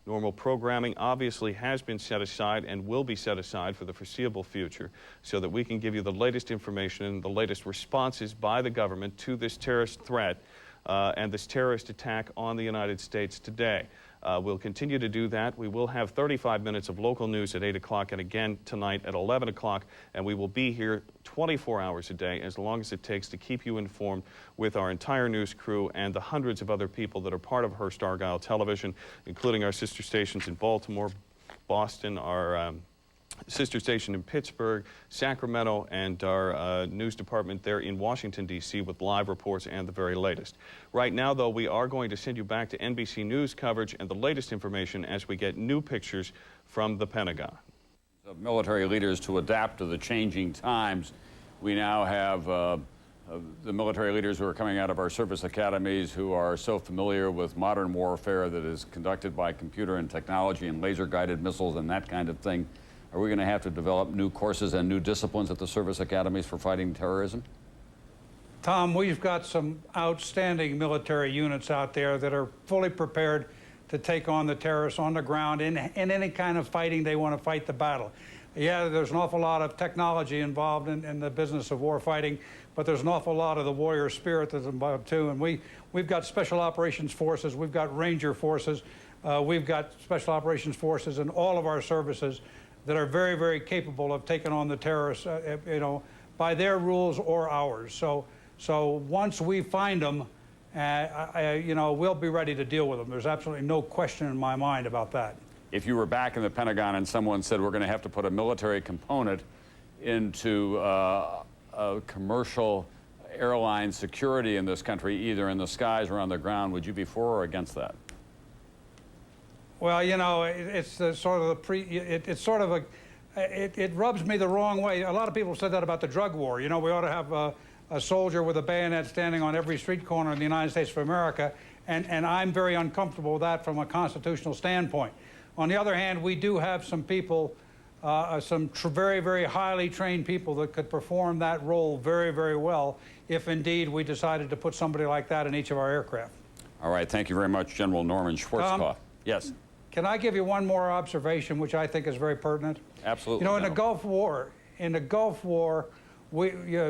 Normal programming obviously has been set aside and will be set aside for the foreseeable future so that we can give you the latest information and the latest responses by the government to this terrorist threat and this terrorist attack on the United States today. We'll continue to do that. We will have 35 minutes of local news at 8 o'clock and again tonight at 11 o'clock, and we will be here 24 hours a day, as long as it takes to keep you informed with our entire news crew and the hundreds of other people that are part of Hearst Argyle Television, including our sister stations in Baltimore, Boston, our sister station in Pittsburgh, Sacramento, and our news department there in Washington, D.C. with live reports and the very latest. Right now, though, we are going to send you back to NBC News coverage and the latest information as we get new pictures from the Pentagon. Of military leaders to adapt to the changing times. We now have the military leaders who are coming out of our service academies who are so familiar with modern warfare that is conducted by computer and technology and laser-guided missiles and that kind of thing. Are we going to have to develop new courses and new disciplines at the service academies for fighting terrorism? Tom, we've got some outstanding military units out there that are fully prepared to take on the terrorists on the ground in any kind of fighting they want to fight the battle. Yeah, there's an awful lot of technology involved in the business of war fighting, but there's an awful lot of the warrior spirit that's involved too. And we've got special operations forces, we've got ranger forces, we've got special operations forces in all of our services that are very, very capable of taking on the terrorists, you know, by their rules or ours. So once we find them, you know, we'll be ready to deal with them. There's absolutely no question in my mind about that. If you were back in the Pentagon and someone said we're going to have to put a military component into a commercial airline security in this country, either in the skies or on the ground, would you be for or against that? Well, you know, it's sort of it rubs me the wrong way. A lot of people said that about the drug war. You know, we ought to have a soldier with a bayonet standing on every street corner in the United States of America, and I'm very uncomfortable with that from a constitutional standpoint. On the other hand, we do have some people, some very, very highly trained people that could perform that role very, very well if indeed we decided to put somebody like that in each of our aircraft. All right, thank you very much, General Norman Schwarzkopf. Yes. Can I give you one more observation, which I think is very pertinent? Absolutely. You know, in the Gulf War,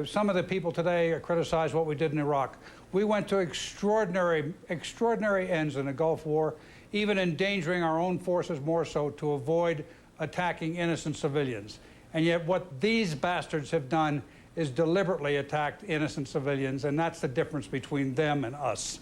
some of the people today criticize what we did in Iraq. We went to extraordinary ends in the Gulf War, even endangering our own forces more so to avoid attacking innocent civilians. And yet what these bastards have done is deliberately attacked innocent civilians, and that's the difference between them and us.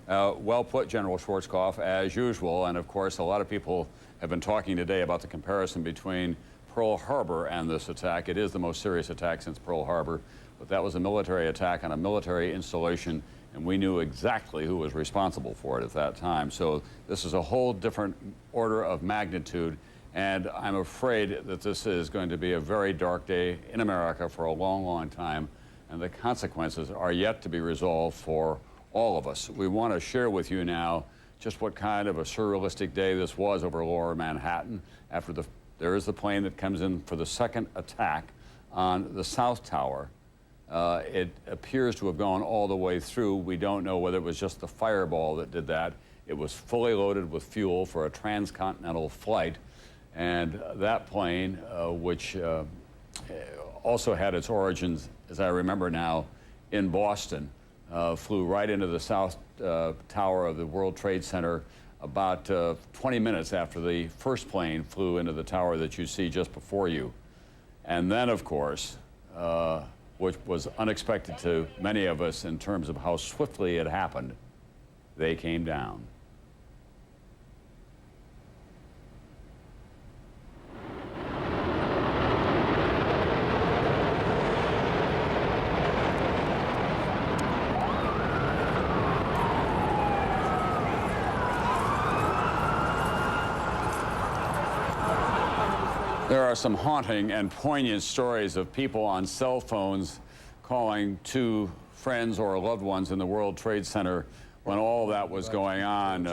Well put, General Schwarzkopf, as usual. And of course, a lot of people have been talking today about the comparison between Pearl Harbor and this attack. It is the most serious attack since Pearl Harbor, but that was a military attack on a military installation, and we knew exactly who was responsible for it at that time. So this is a whole different order of magnitude, and I'm afraid that this is going to be a very dark day in America for a long, long time, and the consequences are yet to be resolved for all of us. We want to share with you now just what kind of a surrealistic day this was over lower Manhattan after there is the plane that comes in for the second attack on the South Tower. It appears to have gone all the way through. We don't know whether it was just the fireball that did that. It was fully loaded with fuel for a transcontinental flight, and that plane, which also had its origins, as I remember now, in Boston, flew right into the South Tower of the World Trade Center about 20 minutes after the first plane flew into the tower that you see just before you. And then, of course, which was unexpected to many of us in terms of how swiftly it happened, they came down. There are some haunting and poignant stories of people on cell phones calling to friends or loved ones in the World Trade Center when all that was going on.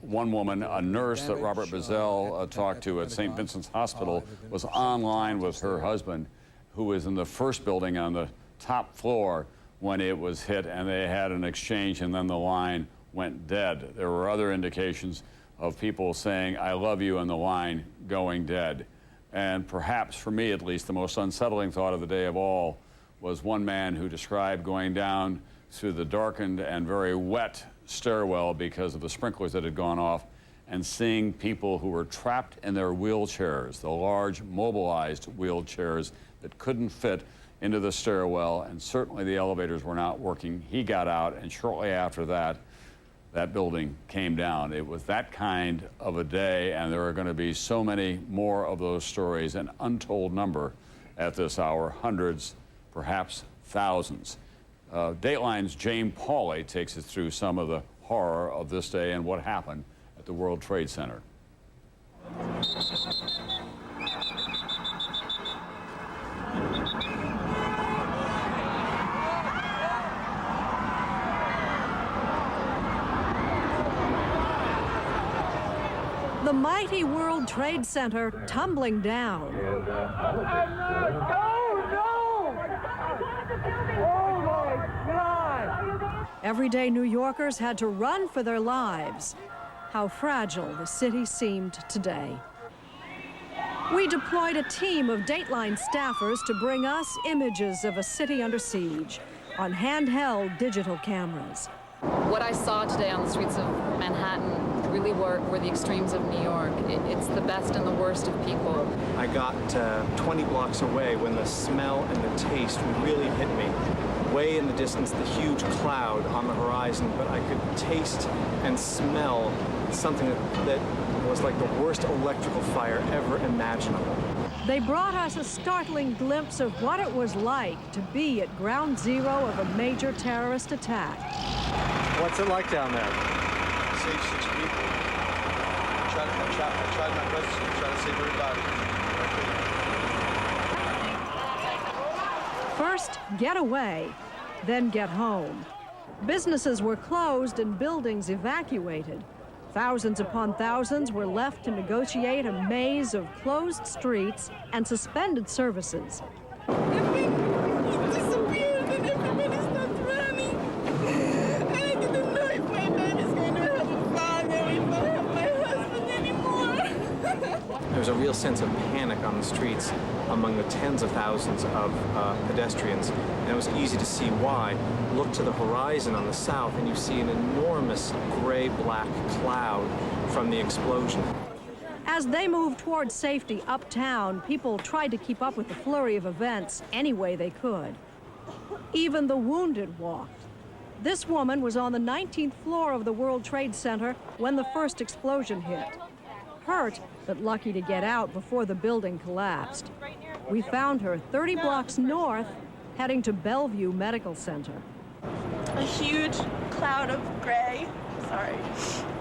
One woman, a nurse that Robert Bazell talked to at St. Vincent's Hospital, was online with her husband, who was in the first building on the top floor when it was hit, and they had an exchange, and then the line went dead. There were other indications of people saying, "I love you," and the line going dead. And perhaps, for me at least, the most unsettling thought of the day of all was one man who described going down through the darkened and very wet stairwell because of the sprinklers that had gone off, and seeing people who were trapped in their wheelchairs, the large mobilized wheelchairs that couldn't fit into the stairwell, and certainly the elevators were not working. He got out, and shortly after that, that building came down. It was that kind of a day, and there are going to be so many more of those stories, an untold number at this hour, hundreds, perhaps thousands. Dateline's Jane Pauley takes us through some of the horror of this day and what happened at the World Trade Center. The mighty World Trade Center tumbling down. Everyday New Yorkers had to run for their lives. How fragile the city seemed today. We deployed a team of Dateline staffers to bring us images of a city under siege on handheld digital cameras. What I saw today on the streets of Manhattan really were the extremes of New York. It's the best and the worst of people. I got 20 blocks away when the smell and the taste really hit me. Way in the distance, the huge cloud on the horizon, but I could taste and smell something that was like the worst electrical fire ever imaginable. They brought us a startling glimpse of what it was like to be at ground zero of a major terrorist attack. What's it like down there? Save 6 people. I tried my best to try to save everybody. First, get away, then get home. Businesses were closed and buildings evacuated. Thousands upon thousands were left to negotiate a maze of closed streets and suspended services. There's a real sense of panic on the streets among the tens of thousands of pedestrians, and it was easy to see why. Look to the horizon on the south, and you see an enormous gray-black cloud from the explosion. As they moved towards safety uptown, people tried to keep up with the flurry of events any way they could. Even the wounded walked. This woman was on the 19th floor of the World Trade Center when the first explosion hit. Hurt, but lucky to get out before the building collapsed. We found her 30 blocks north, heading to Bellevue Medical Center. A huge cloud of gray,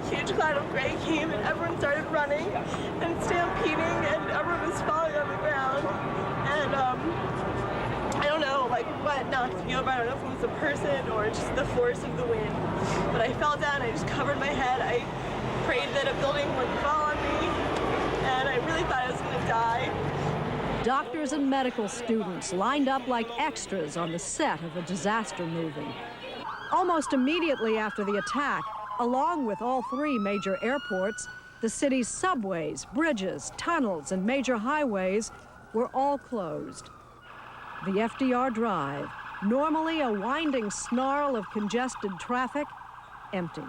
huge cloud of gray came and everyone started running and stampeding and everyone was falling on the ground. And I don't know what knocked me over. I don't know if it was the person or just the force of the wind. But I fell down, I just covered my head. I prayed that a building wouldn't fall on me, and I really thought I was going to die. Doctors and medical students lined up like extras on the set of a disaster movie. Almost immediately after the attack, along with all 3 major airports, the city's subways, bridges, tunnels, and major highways were all closed. The FDR Drive, normally a winding snarl of congested traffic, empty.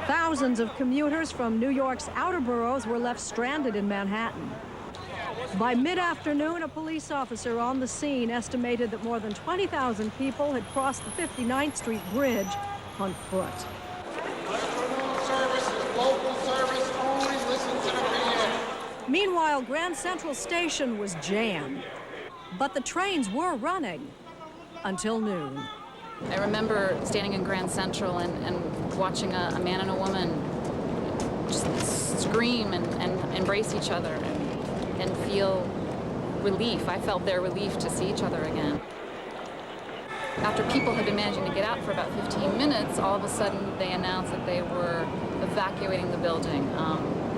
Thousands of commuters from New York's outer boroughs were left stranded in Manhattan. By mid-afternoon, a police officer on the scene estimated that more than 20,000 people had crossed the 59th Street Bridge on foot. Local service only, listen to the radio. Meanwhile, Grand Central Station was jammed, but the trains were running until noon. I remember standing in Grand Central and watching a man and a woman just scream and embrace each other and feel relief. I felt their relief to see each other again. After people had been managing to get out for about 15 minutes, all of a sudden they announced that they were evacuating the building,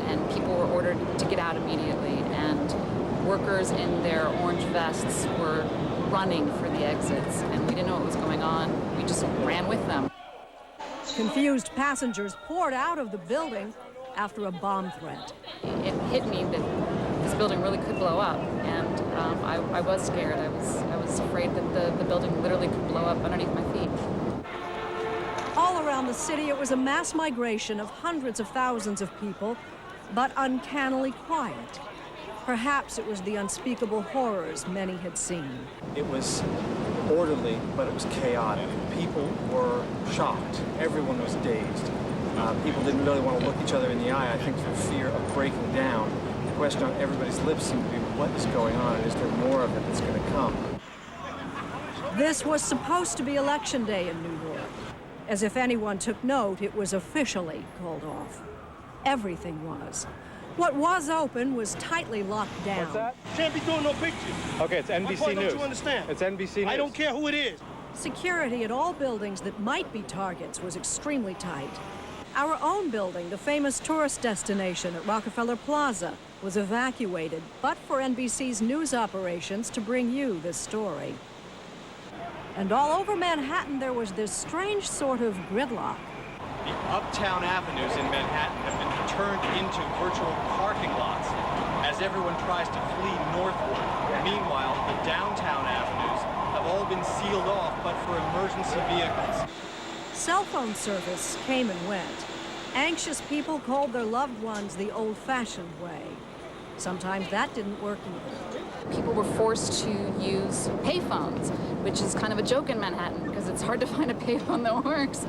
and people were ordered to get out immediately, and workers in their orange vests were running for the exits, and we didn't know what was going on. We just ran with them. Confused passengers poured out of the building after a bomb threat. It hit me that this building really could blow up, and I was scared. I was afraid that the building literally could blow up underneath my feet. All around the city, it was a mass migration of hundreds of thousands of people, but uncannily quiet. Perhaps it was the unspeakable horrors many had seen. It was orderly, but it was chaotic. People were shocked. Everyone was dazed. People didn't really want to look each other in the eye, I think, for fear of breaking down. The question on everybody's lips seemed to be, what is going on, and is there more of it that's going to come? This was supposed to be Election Day in New York. As if anyone took note, it was officially called off. Everything was. What was open was tightly locked down. What's that? Can't be doing no pictures. Okay, it's NBC News. Don't you understand? It's NBC News. I don't care who it is. Security at all buildings that might be targets was extremely tight. Our own building, the famous tourist destination at Rockefeller Plaza, was evacuated, but for NBC's news operations to bring you this story. And all over Manhattan, there was this strange sort of gridlock. The uptown avenues in Manhattan have been turned into virtual parking lots as everyone tries to flee northward. Meanwhile, the downtown avenues have all been sealed off, but for emergency vehicles. Cell phone service came and went. Anxious people called their loved ones the old-fashioned way. Sometimes that didn't work either. People were forced to use payphones, which is kind of a joke in Manhattan because it's hard to find a payphone that works.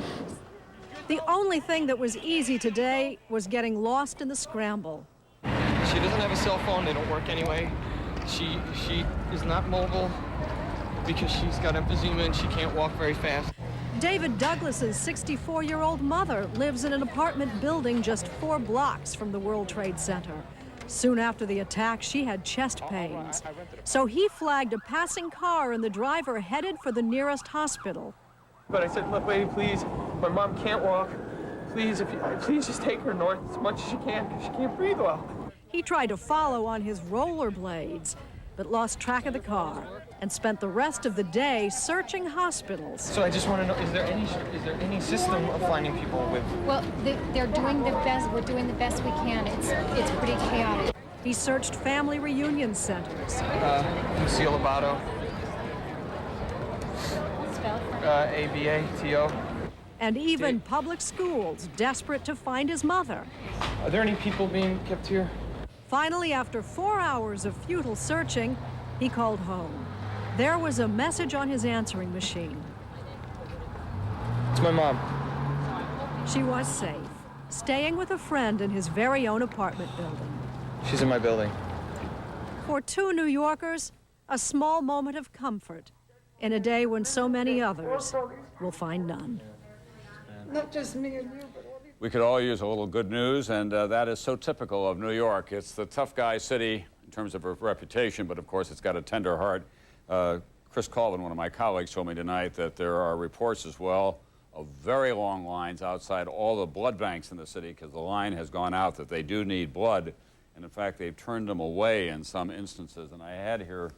The only thing that was easy today was getting lost in the scramble. She doesn't have a cell phone. They don't work anyway. She is not mobile because she's got emphysema and she can't walk very fast. David Douglas's 64-year-old mother lives in an apartment building just 4 blocks from the World Trade Center. Soon after the attack, she had chest pains. So he flagged a passing car and the driver headed for the nearest hospital. But I said, look, lady, please, my mom can't walk. Please, please just take her north as much as you can because she can't breathe well. He tried to follow on his rollerblades, but lost track of the car and spent the rest of the day searching hospitals. So I just want to know, is there any system of finding people with... Well, they're doing the best. We're doing the best we can. It's pretty chaotic. He searched family reunion centers. Lucille Abato. Spell? A-B-A-T-O. And even public schools, desperate to find his mother. Are there any people being kept here? Finally, after 4 hours of futile searching, he called home. There was a message on his answering machine. It's my mom. She was safe, staying with a friend in his very own apartment building. She's in my building. For 2 New Yorkers, a small moment of comfort in a day when so many others will find none. Not just me and you, but all these... We could all use a little good news, and that is so typical of New York. It's the tough guy city in terms of reputation, but of course it's got a tender heart. Chris Colvin, one of my colleagues, told me tonight that there are reports as well of very long lines outside all the blood banks in the city because the line has gone out that they do need blood, and in fact they've turned them away in some instances. And I had here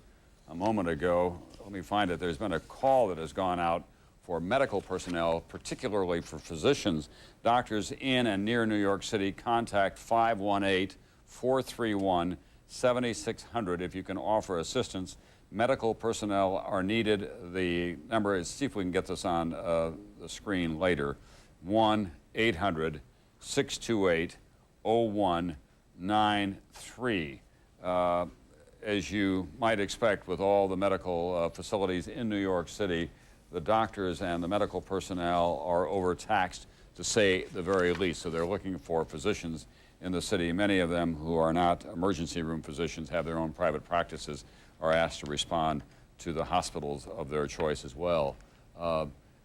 a moment ago, let me find it, there's been a call that has gone out for medical personnel, particularly for physicians. Doctors in and near New York City, contact 518-431-7600 if you can offer assistance. Medical personnel are needed. The number is, see if we can get this on the screen later, 1-800-628-0193. As you might expect with all the medical facilities in New York City, the doctors and the medical personnel are overtaxed, to say the very least. So they're looking for physicians in the city. Many of them who are not emergency room physicians, have their own private practices, are asked to respond to the hospitals of their choice as well.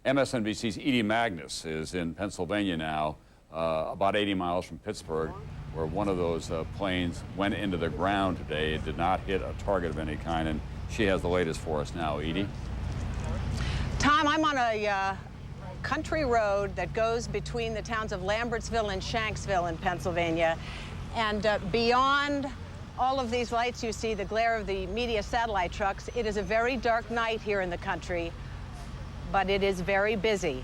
MSNBC's Edie Magnus is in Pennsylvania now, about 80 miles from Pittsburgh, where one of those planes went into the ground today. It did not hit a target of any kind, and she has the latest for us now. Edie? Tom, I'm on a country road that goes between the towns of Lambertsville and Shanksville in Pennsylvania. And beyond all of these lights, you see the glare of the media satellite trucks. It is a very dark night here in the country, but it is very busy.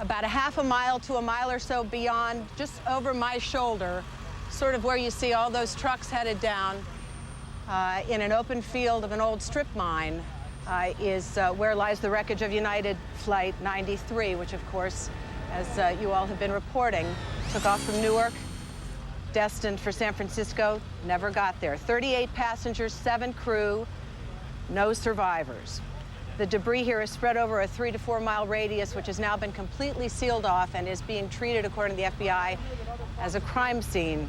about a half a mile to a mile or so beyond, just over my shoulder, sort of where you see all those trucks headed down, in an open field of an old strip mine, is where lies the wreckage of United Flight 93, which, of course, as you all have been reporting, took off from Newark, destined for San Francisco, never got there. 38 passengers, 7 crew, no survivors. The debris here is spread over a 3 to 4 mile radius, which has now been completely sealed off and is being treated, according to the FBI, as a crime scene.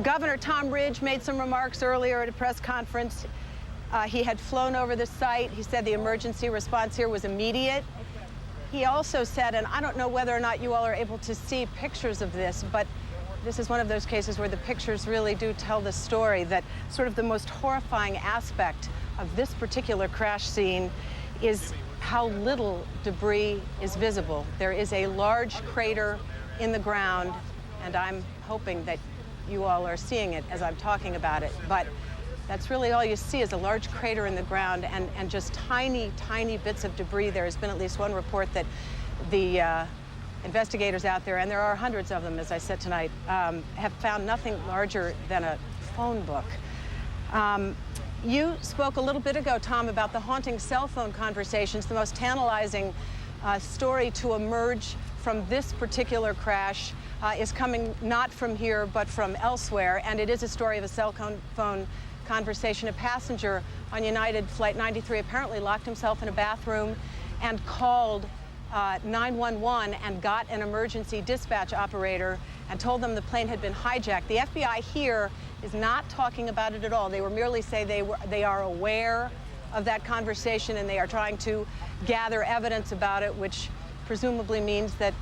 Governor Tom Ridge made some remarks earlier at a press conference. He had flown over the site. He said the emergency response here was immediate. He also said, and I don't know whether or not you all are able to see pictures of this, but this is one of those cases where the pictures really do tell the story, that sort of the most horrifying aspect of this particular crash scene is how little debris is visible. There is a large crater in the ground, and I'm hoping that you all are seeing it as I'm talking about it, but that's really all you see is a large crater in the ground and just tiny, tiny bits of debris. There has been at least one report that the investigators out there, and there are hundreds of them, as I said tonight, have found nothing larger than a phone book. You spoke a little bit ago, Tom, about the haunting cell phone conversations, the most tantalizing story to emerge from this particular crash is coming not from here, but from elsewhere, and it is a story of a cell phone conversation. A passenger on United Flight 93 apparently locked himself in a bathroom and called 911 and got an emergency dispatch operator and told them the plane had been hijacked. The FBI here is not talking about it at all. They were merely say they are aware of that conversation and they are trying to gather evidence about it, which presumably means that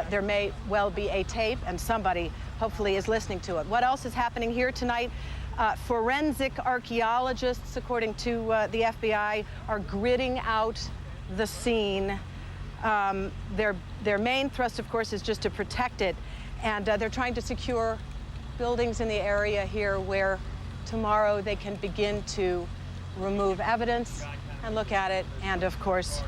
there may well be a tape and somebody hopefully is listening to it. What else is happening here tonight? Forensic archaeologists, according to the FBI, are gridding out the scene. Their main thrust, of course, is just to protect it, and they're trying to secure buildings in the area here where tomorrow they can begin to remove evidence and look at it and, of course,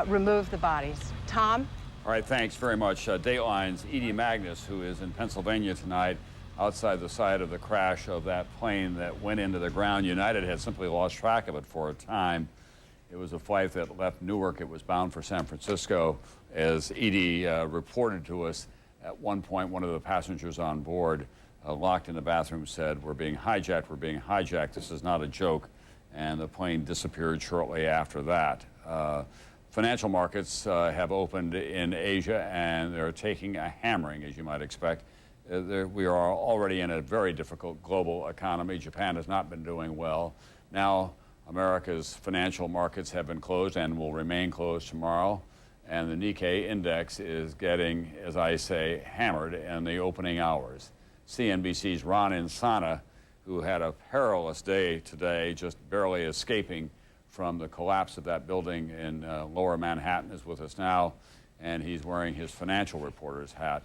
remove the bodies. Tom? All right, thanks very much. Dateline's Edie Magnus, who is in Pennsylvania tonight, outside the site of the crash of that plane that went into the ground. United had simply lost track of it for a time. It was a flight that left Newark. It was bound for San Francisco. As Edie reported to us, at one point, one of the passengers on board, locked in the bathroom, said, "We're being hijacked, we're being hijacked. This is not a joke." And the plane disappeared shortly after that. Financial markets have opened in Asia, and they're taking a hammering, as you might expect. We are already in a very difficult global economy. Japan has not been doing well. Now, America's financial markets have been closed and will remain closed tomorrow. And the Nikkei index is getting, as I say, hammered in the opening hours. CNBC's Ron Insana, who had a perilous day today, just barely escaping from the collapse of that building in lower Manhattan, is with us now, and he's wearing his financial reporter's hat.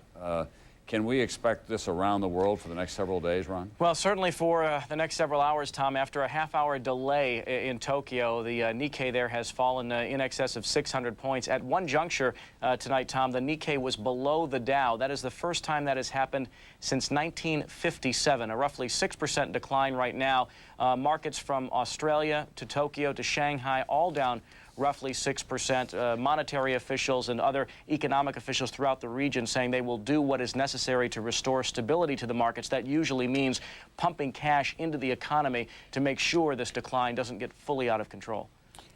Can we expect this around the world for the next several days, Ron? Well, certainly for the next several hours, Tom. After a half-hour delay in Tokyo, the Nikkei there has fallen in excess of 600 points. At one juncture tonight, Tom, the Nikkei was below the Dow. That is the first time that has happened since 1957, a roughly 6% decline right now. Markets from Australia to Tokyo to Shanghai all down roughly 6%. Monetary officials and other economic officials throughout the region saying they will do what is necessary to restore stability to the markets. That usually means pumping cash into the economy to make sure this decline doesn't get fully out of control.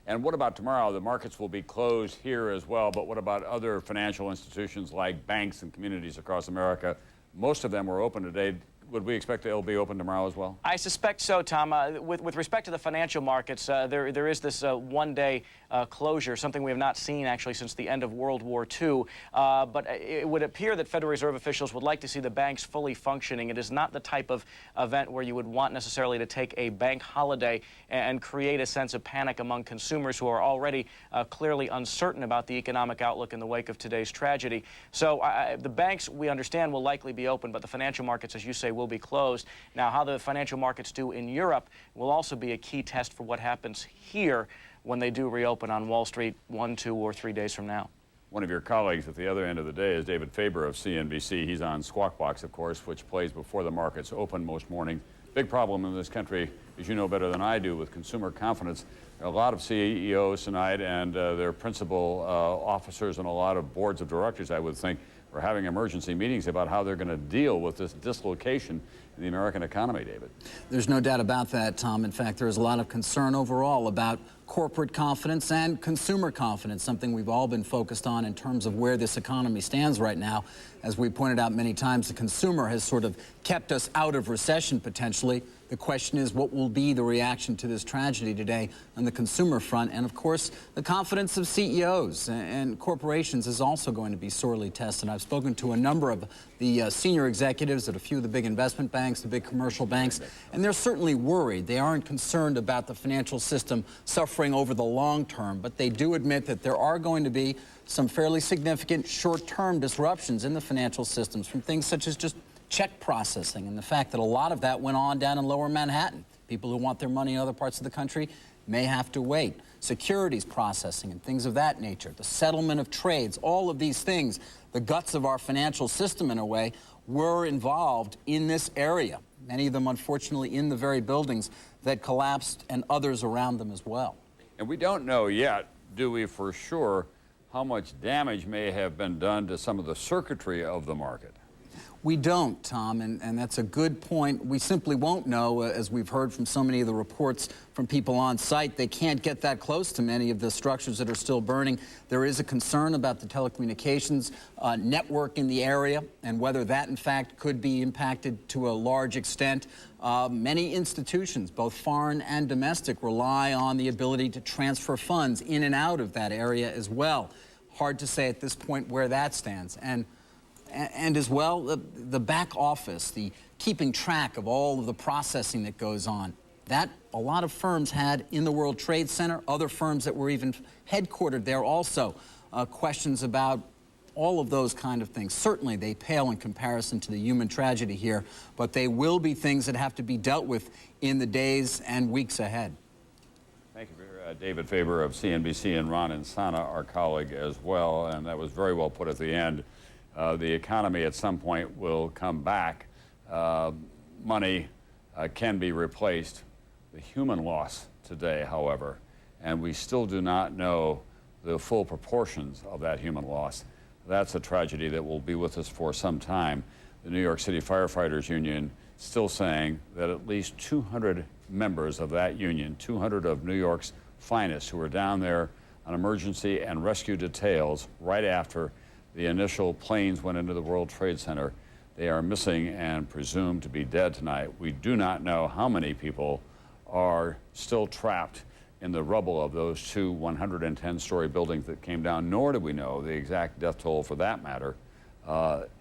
And what about tomorrow? The markets will be closed here as well, but what about other financial institutions like banks and communities across America? Most of them were open today. Would we expect they'll be open tomorrow as well? I suspect so, Tom. With respect to the financial markets, there is this one-day closure, something we have not seen actually since the end of World War II. But it would appear that Federal Reserve officials would like to see the banks fully functioning. It is not the type of event where you would want necessarily to take a bank holiday and create a sense of panic among consumers who are already clearly uncertain about the economic outlook in the wake of today's tragedy. So the banks, we understand, will likely be open, but the financial markets, as you say, will be closed. Now, how the financial markets do in Europe will also be a key test for what happens here when they do reopen on Wall Street 1, 2, or 3 days from now. One of your colleagues at the other end of the day is David Faber of CNBC. He's on Squawk Box, of course, which plays before the markets open most mornings. Big problem in this country, as you know better than I do, with consumer confidence. There are a lot of CEOs tonight and their principal officers and a lot of boards of directors, I would think, are having emergency meetings about how they're going to deal with this dislocation in the American economy, David. There's no doubt about that, Tom. In fact, there is a lot of concern overall about corporate confidence and consumer confidence, something we've all been focused on in terms of where this economy stands right now. As we pointed out many times, the consumer has sort of kept us out of recession potentially. The question is, what will be the reaction to this tragedy today on the consumer front? And of course, the confidence of CEOs and corporations is also going to be sorely tested. I've spoken to a number of the senior executives at a few of the big investment banks, the big commercial banks, and they're certainly worried. They aren't concerned about the financial system suffering over the long term, but they do admit that there are going to be some fairly significant short-term disruptions in the financial systems from things such as just check processing and the fact that a lot of that went on down in lower Manhattan. People who want their money in other parts of the country may have to wait. Securities processing and things of that nature, the settlement of trades, all of these things, the guts of our financial system in a way, were involved in this area. Many of them, unfortunately, in the very buildings that collapsed and others around them as well. And we don't know yet, do we, for sure, how much damage may have been done to some of the circuitry of the market? We don't, Tom, and that's a good point. We simply won't know, as we've heard from so many of the reports from people on site. They can't get that close to many of the structures that are still burning. There is a concern about the telecommunications network in the area and whether that, in fact, could be impacted to a large extent. Many institutions, both foreign and domestic, rely on the ability to transfer funds in and out of that area as well. Hard to say at this point where that stands. And as well, the back office, the keeping track of all of the processing that goes on, that a lot of firms had in the World Trade Center, other firms that were even headquartered there also. Questions about all of those kind of things. Certainly they pale in comparison to the human tragedy here, but they will be things that have to be dealt with in the days and weeks ahead. Thank you, David Faber of CNBC, and Ron Insana, our colleague, as well. And that was very well put at the end. The economy at some point will come back. Money can be replaced. The human loss today, however, and we still do not know the full proportions of that human loss. That's a tragedy that will be with us for some time. The New York City Firefighters Union still saying that at least 200 members of that union, 200 of New York's finest who were down there on emergency and rescue details right after the initial planes went into the World Trade Center, they are missing and presumed to be dead tonight. We do not know how many people are still trapped in the rubble of those two 110-story buildings that came down, nor do we know the exact death toll, for that matter,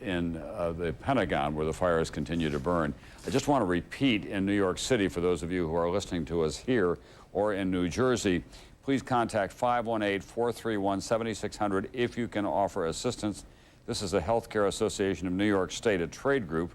in the Pentagon, where the fires continue to burn. I just want to repeat, in New York City, for those of you who are listening to us here or in New Jersey, please contact 518-431-7600 if you can offer assistance. This is the Healthcare Association of New York State, a trade group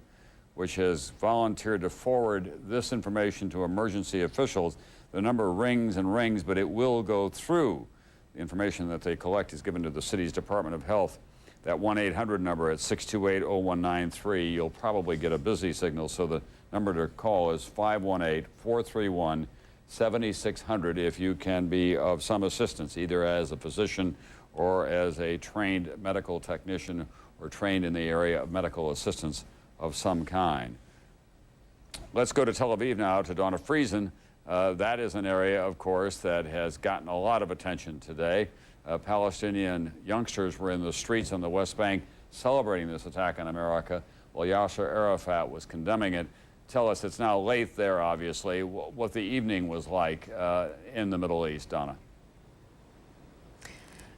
which has volunteered to forward this information to emergency officials. The number rings and rings, but it will go through. The information that they collect is given to the city's Department of Health. That 1-800 number at 628-0193, you'll probably get a busy signal, so the number to call is 518-431-7600 if you can be of some assistance, either as a physician or as a trained medical technician or trained in the area of medical assistance of some kind. Let's go to Tel Aviv now to Donna Friesen. That is an area, of course, that has gotten a lot of attention today. Palestinian youngsters were in the streets on the West Bank celebrating this attack on America, while Yasser Arafat was condemning it. Tell us, it's now late there, obviously, what the evening was like in the Middle East, Donna.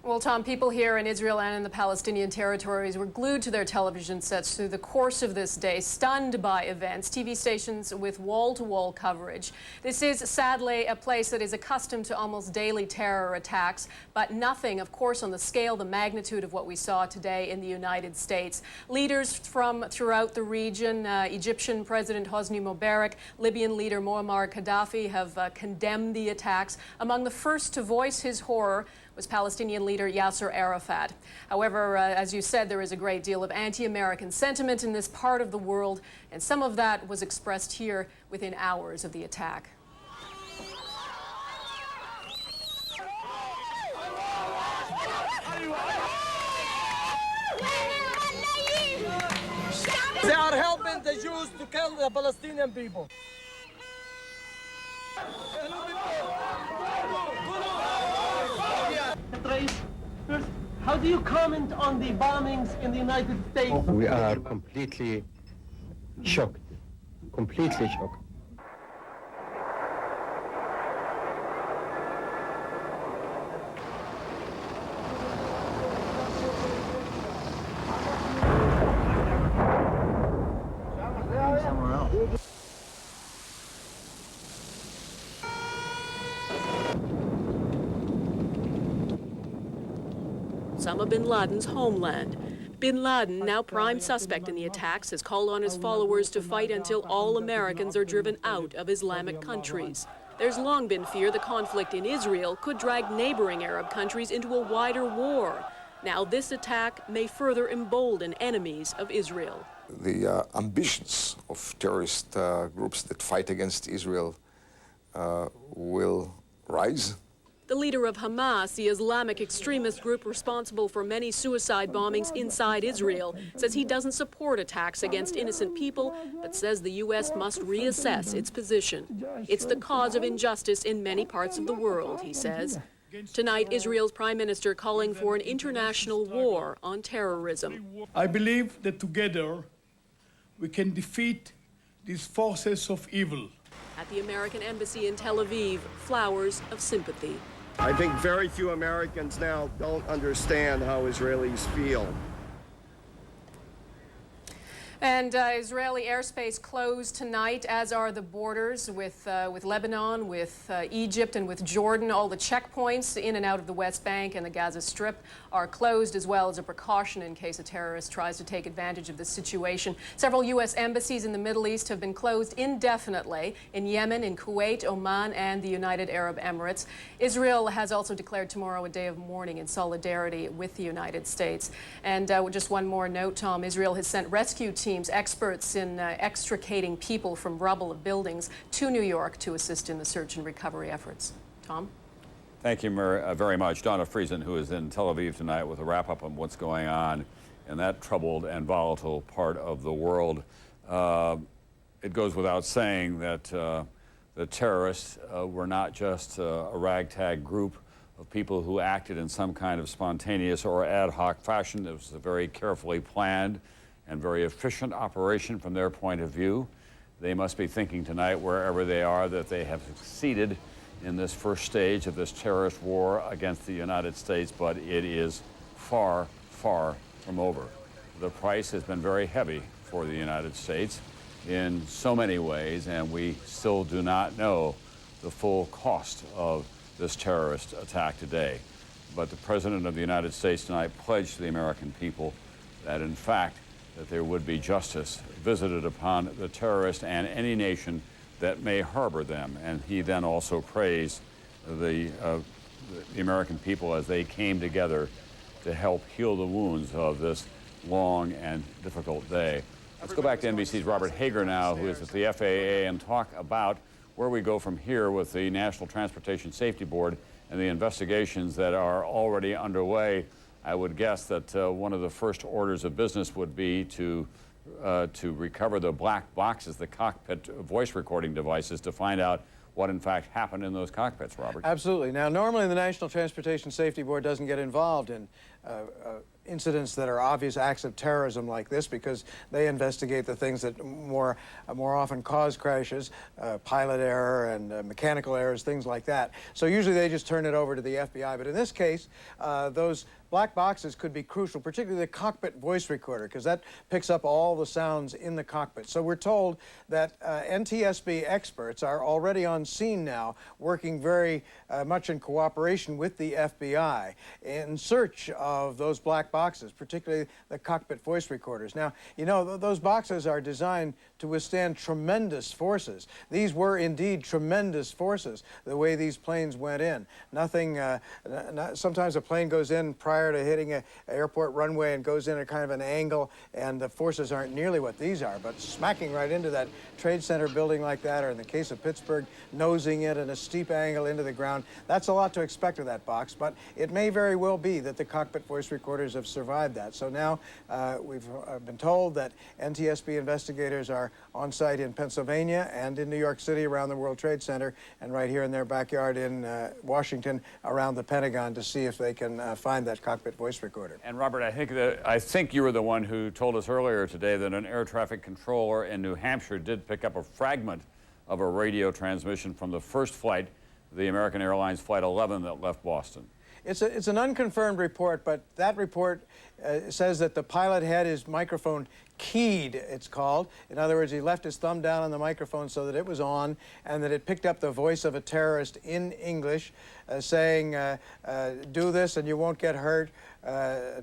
Well, Tom, people here in Israel and in the Palestinian territories were glued to their television sets through the course of this day, stunned by events, TV stations with wall-to-wall coverage. This is, sadly, a place that is accustomed to almost daily terror attacks, but nothing, of course, on the scale, the magnitude of what we saw today in the United States. Leaders from throughout the region, Egyptian President Hosni Mubarak, Libyan leader Muammar Gaddafi have condemned the attacks. Among the first to voice his horror was Palestinian leader Yasser Arafat. However, as you said, there is a great deal of anti-American sentiment in this part of the world, and some of that was expressed here within hours of the attack. They are helping the Jews to kill the Palestinian people. First, how do you comment on the bombings in the United States? We are completely shocked, completely shocked. Osama bin Laden's homeland. Bin Laden, now prime suspect in the attacks, has called on his followers to fight until all Americans are driven out of Islamic countries. There's long been fear the conflict in Israel could drag neighboring Arab countries into a wider war. Now this attack may further embolden enemies of Israel. The ambitions of terrorist groups that fight against Israel will rise. The leader of Hamas, the Islamic extremist group responsible for many suicide bombings inside Israel, says he doesn't support attacks against innocent people, but says the U.S. must reassess its position. It's the cause of injustice in many parts of the world, he says. Tonight, Israel's prime minister calling for an international war on terrorism. I believe that together we can defeat these forces of evil. At the American embassy in Tel Aviv, flowers of sympathy. I think very few Americans now don't understand how Israelis feel. And Israeli airspace closed tonight, as are the borders with Lebanon, with Egypt, and with Jordan. All the checkpoints in and out of the West Bank and the Gaza Strip are closed, as well as a precaution in case a terrorist tries to take advantage of the situation. Several U.S. embassies in the Middle East have been closed indefinitely in Yemen, in Kuwait, Oman, and the United Arab Emirates. Israel has also declared tomorrow a day of mourning in solidarity with the United States. And just one more note, Tom, Israel has sent rescue teams, experts in extricating people from rubble of buildings, to New York to assist in the search and recovery efforts. Tom? Thank you very much. Donna Friesen, who is in Tel Aviv tonight with a wrap-up on what's going on in that troubled and volatile part of the world. It goes without saying that the terrorists were not just a ragtag group of people who acted in some kind of spontaneous or ad hoc fashion. It was a very carefully planned and very efficient operation from their point of view. They must be thinking tonight, wherever they are, that they have succeeded in this first stage of this terrorist war against the United States, but it is far, far from over. The price has been very heavy for the United States in so many ways, and we still do not know the full cost of this terrorist attack today. But the President of the United States tonight pledged to the American people that, in fact, that there would be justice visited upon the terrorists and any nation that may harbor them. And he then also praised the American people as they came together to help heal the wounds of this long and difficult day. Let's go back to NBC's Robert Hager now, who is at the FAA, and talk about where we go from here with the National Transportation Safety Board and the investigations that are already underway. I would guess that one of the first orders of business would be to recover the black boxes, the cockpit voice recording devices, to find out what in fact happened in those cockpits, Robert. Absolutely. Now, normally the National Transportation Safety Board doesn't get involved in incidents that are obvious acts of terrorism like this, because they investigate the things that more often cause crashes, pilot error and mechanical errors, things like that. So usually they just turn it over to the FBI. But in this case, those black boxes could be crucial, particularly the cockpit voice recorder, because that picks up all the sounds in the cockpit. So we're told that NTSB experts are already on scene now, working very much in cooperation with the FBI in search of those black boxes, particularly the cockpit voice recorders. Now, you know, those boxes are designed to withstand tremendous forces. These were indeed tremendous forces, the way these planes went in. Nothing, sometimes a plane goes in prior to hitting an airport runway and goes in at kind of an angle, and the forces aren't nearly what these are, but smacking right into that Trade Center building like that, or in the case of Pittsburgh, nosing it at a steep angle into the ground, that's a lot to expect of that box, but it may very well be that the cockpit voice recorders have survived that. So now we've been told that NTSB investigators are on site in Pennsylvania and in New York City around the World Trade Center, and right here in their backyard in Washington around the Pentagon to see if they can find that cockpit voice recorder. And Robert, I think you were the one who told us earlier today that an air traffic controller in New Hampshire did pick up a fragment of a radio transmission from the first flight, the American Airlines Flight 11 that left Boston. It's an unconfirmed report, but that report says that the pilot had his microphone keyed, it's called. In other words, he left his thumb down on the microphone so that it was on, and that it picked up the voice of a terrorist in English saying, do this and you won't get hurt,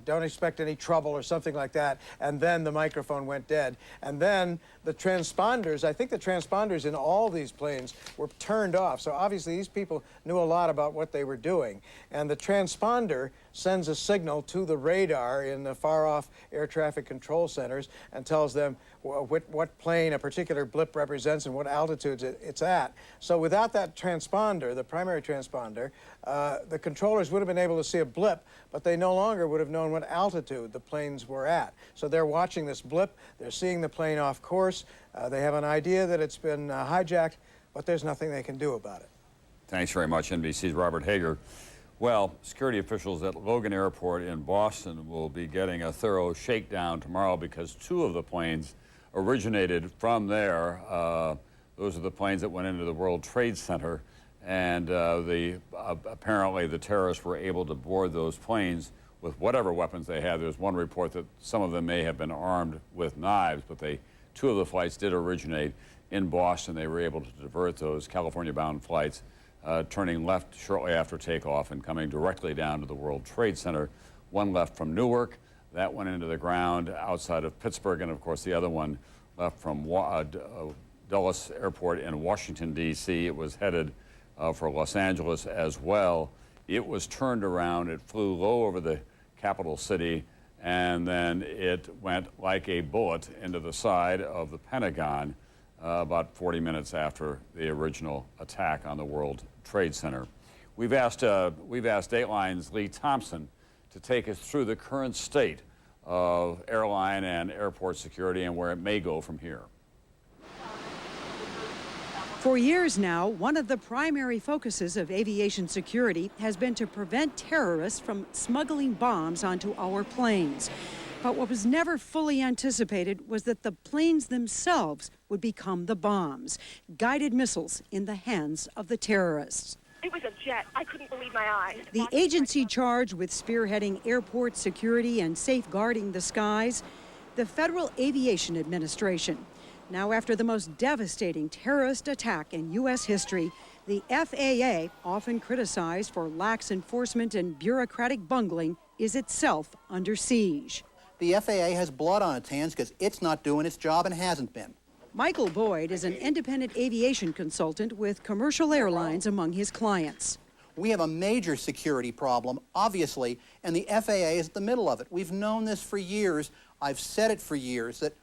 don't expect any trouble, or something like that. And then the microphone went dead. And then the transponders, I think the transponders in all these planes were turned off. So obviously these people knew a lot about what they were doing. And the transponder sends a signal to the radar in the far-off air traffic control centers and tells them what plane a particular blip represents and what altitudes it's at. So without that transponder, the primary transponder, the controllers would have been able to see a blip, but they no longer would have known what altitude the planes were at. So they're watching this blip, they're seeing the plane off course, they have an idea that it's been hijacked, but there's nothing they can do about it. Thanks very much, NBC's Robert Hager. Well, security officials at Logan Airport in Boston will be getting a thorough shakedown tomorrow because two of the planes originated from there. Those are the planes that went into the World Trade Center, and apparently the terrorists were able to board those planes with whatever weapons they had. There's one report that some of them may have been armed with knives, but two of the flights did originate in Boston. They were able to divert those California-bound flights, turning left shortly after takeoff and coming directly down to the World Trade Center. One left from Newark, that went into the ground outside of Pittsburgh, and of course the other one left from Dulles Airport in Washington, D.C. It was headed for Los Angeles as well. It was turned around, it flew low over the capital city, and then it went like a bullet into the side of the Pentagon about 40 minutes after the original attack on the World Trade Center. We've asked Dateline's Lee Thompson to take us through the current state of airline and airport security and where it may go from here. For years now, one of the primary focuses of aviation security has been to prevent terrorists from smuggling bombs onto our planes. But what was never fully anticipated was that the planes themselves would become the bombs, guided missiles in the hands of the terrorists. It was a jet. I couldn't believe my eyes. The agency charged with spearheading airport security and safeguarding the skies, the Federal Aviation Administration. Now, after the most devastating terrorist attack in U.S. history, the FAA, often criticized for lax enforcement and bureaucratic bungling, is itself under siege. The FAA has blood on its hands because it's not doing its job and hasn't been. Michael Boyd is an independent aviation consultant with commercial airlines among his clients. We have a major security problem, obviously, and the FAA is at the middle of it. We've known this for years. I've said it for years, that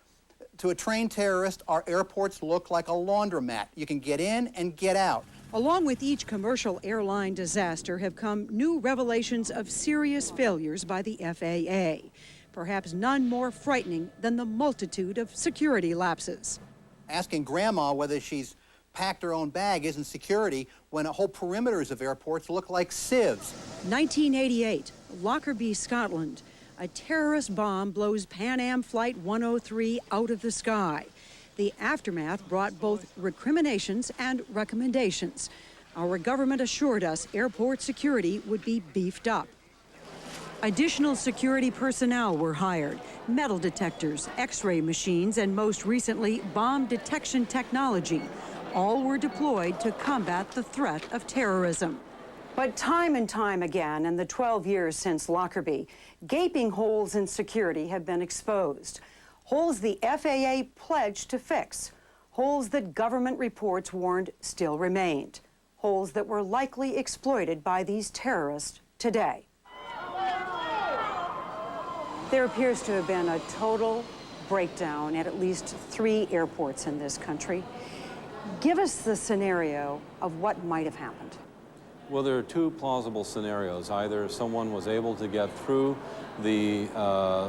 to a trained terrorist, our airports look like a laundromat. You can get in and get out. Along with each commercial airline disaster have come new revelations of serious failures by the FAA. Perhaps none more frightening than the multitude of security lapses. Asking grandma whether she's packed her own bag isn't security when whole perimeters of airports look like sieves. 1988, Lockerbie, Scotland. A terrorist bomb blows Pan Am Flight 103 out of the sky. The aftermath brought both recriminations and recommendations. Our government assured us airport security would be beefed up. Additional security personnel were hired, metal detectors, X-ray machines, and most recently, bomb detection technology. All were deployed to combat the threat of terrorism. But time and time again, in the 12 years since Lockerbie, gaping holes in security have been exposed. Holes the FAA pledged to fix. Holes that government reports warned still remained. Holes that were likely exploited by these terrorists today. There appears to have been a total breakdown at least 3 airports in this country. Give us the scenario of what might have happened. Well, there are 2 plausible scenarios. Either someone was able to get through the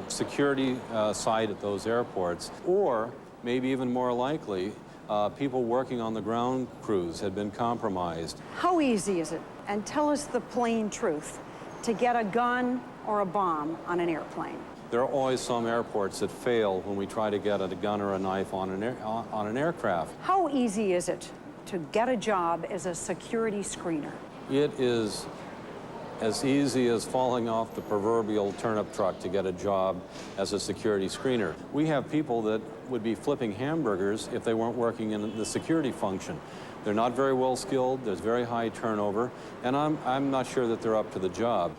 security side at those airports, or maybe even more likely, people working on the ground crews had been compromised. How easy is it, and tell us the plain truth, to get a gun or a bomb on an airplane? There are always some airports that fail when we try to get a gun or a knife on an aircraft. How easy is it to get a job as a security screener? It is as easy as falling off the proverbial turnip truck to get a job as a security screener. We have people that would be flipping hamburgers if they weren't working in the security function. They're not very well skilled, there's very high turnover, and I'm not sure that they're up to the job.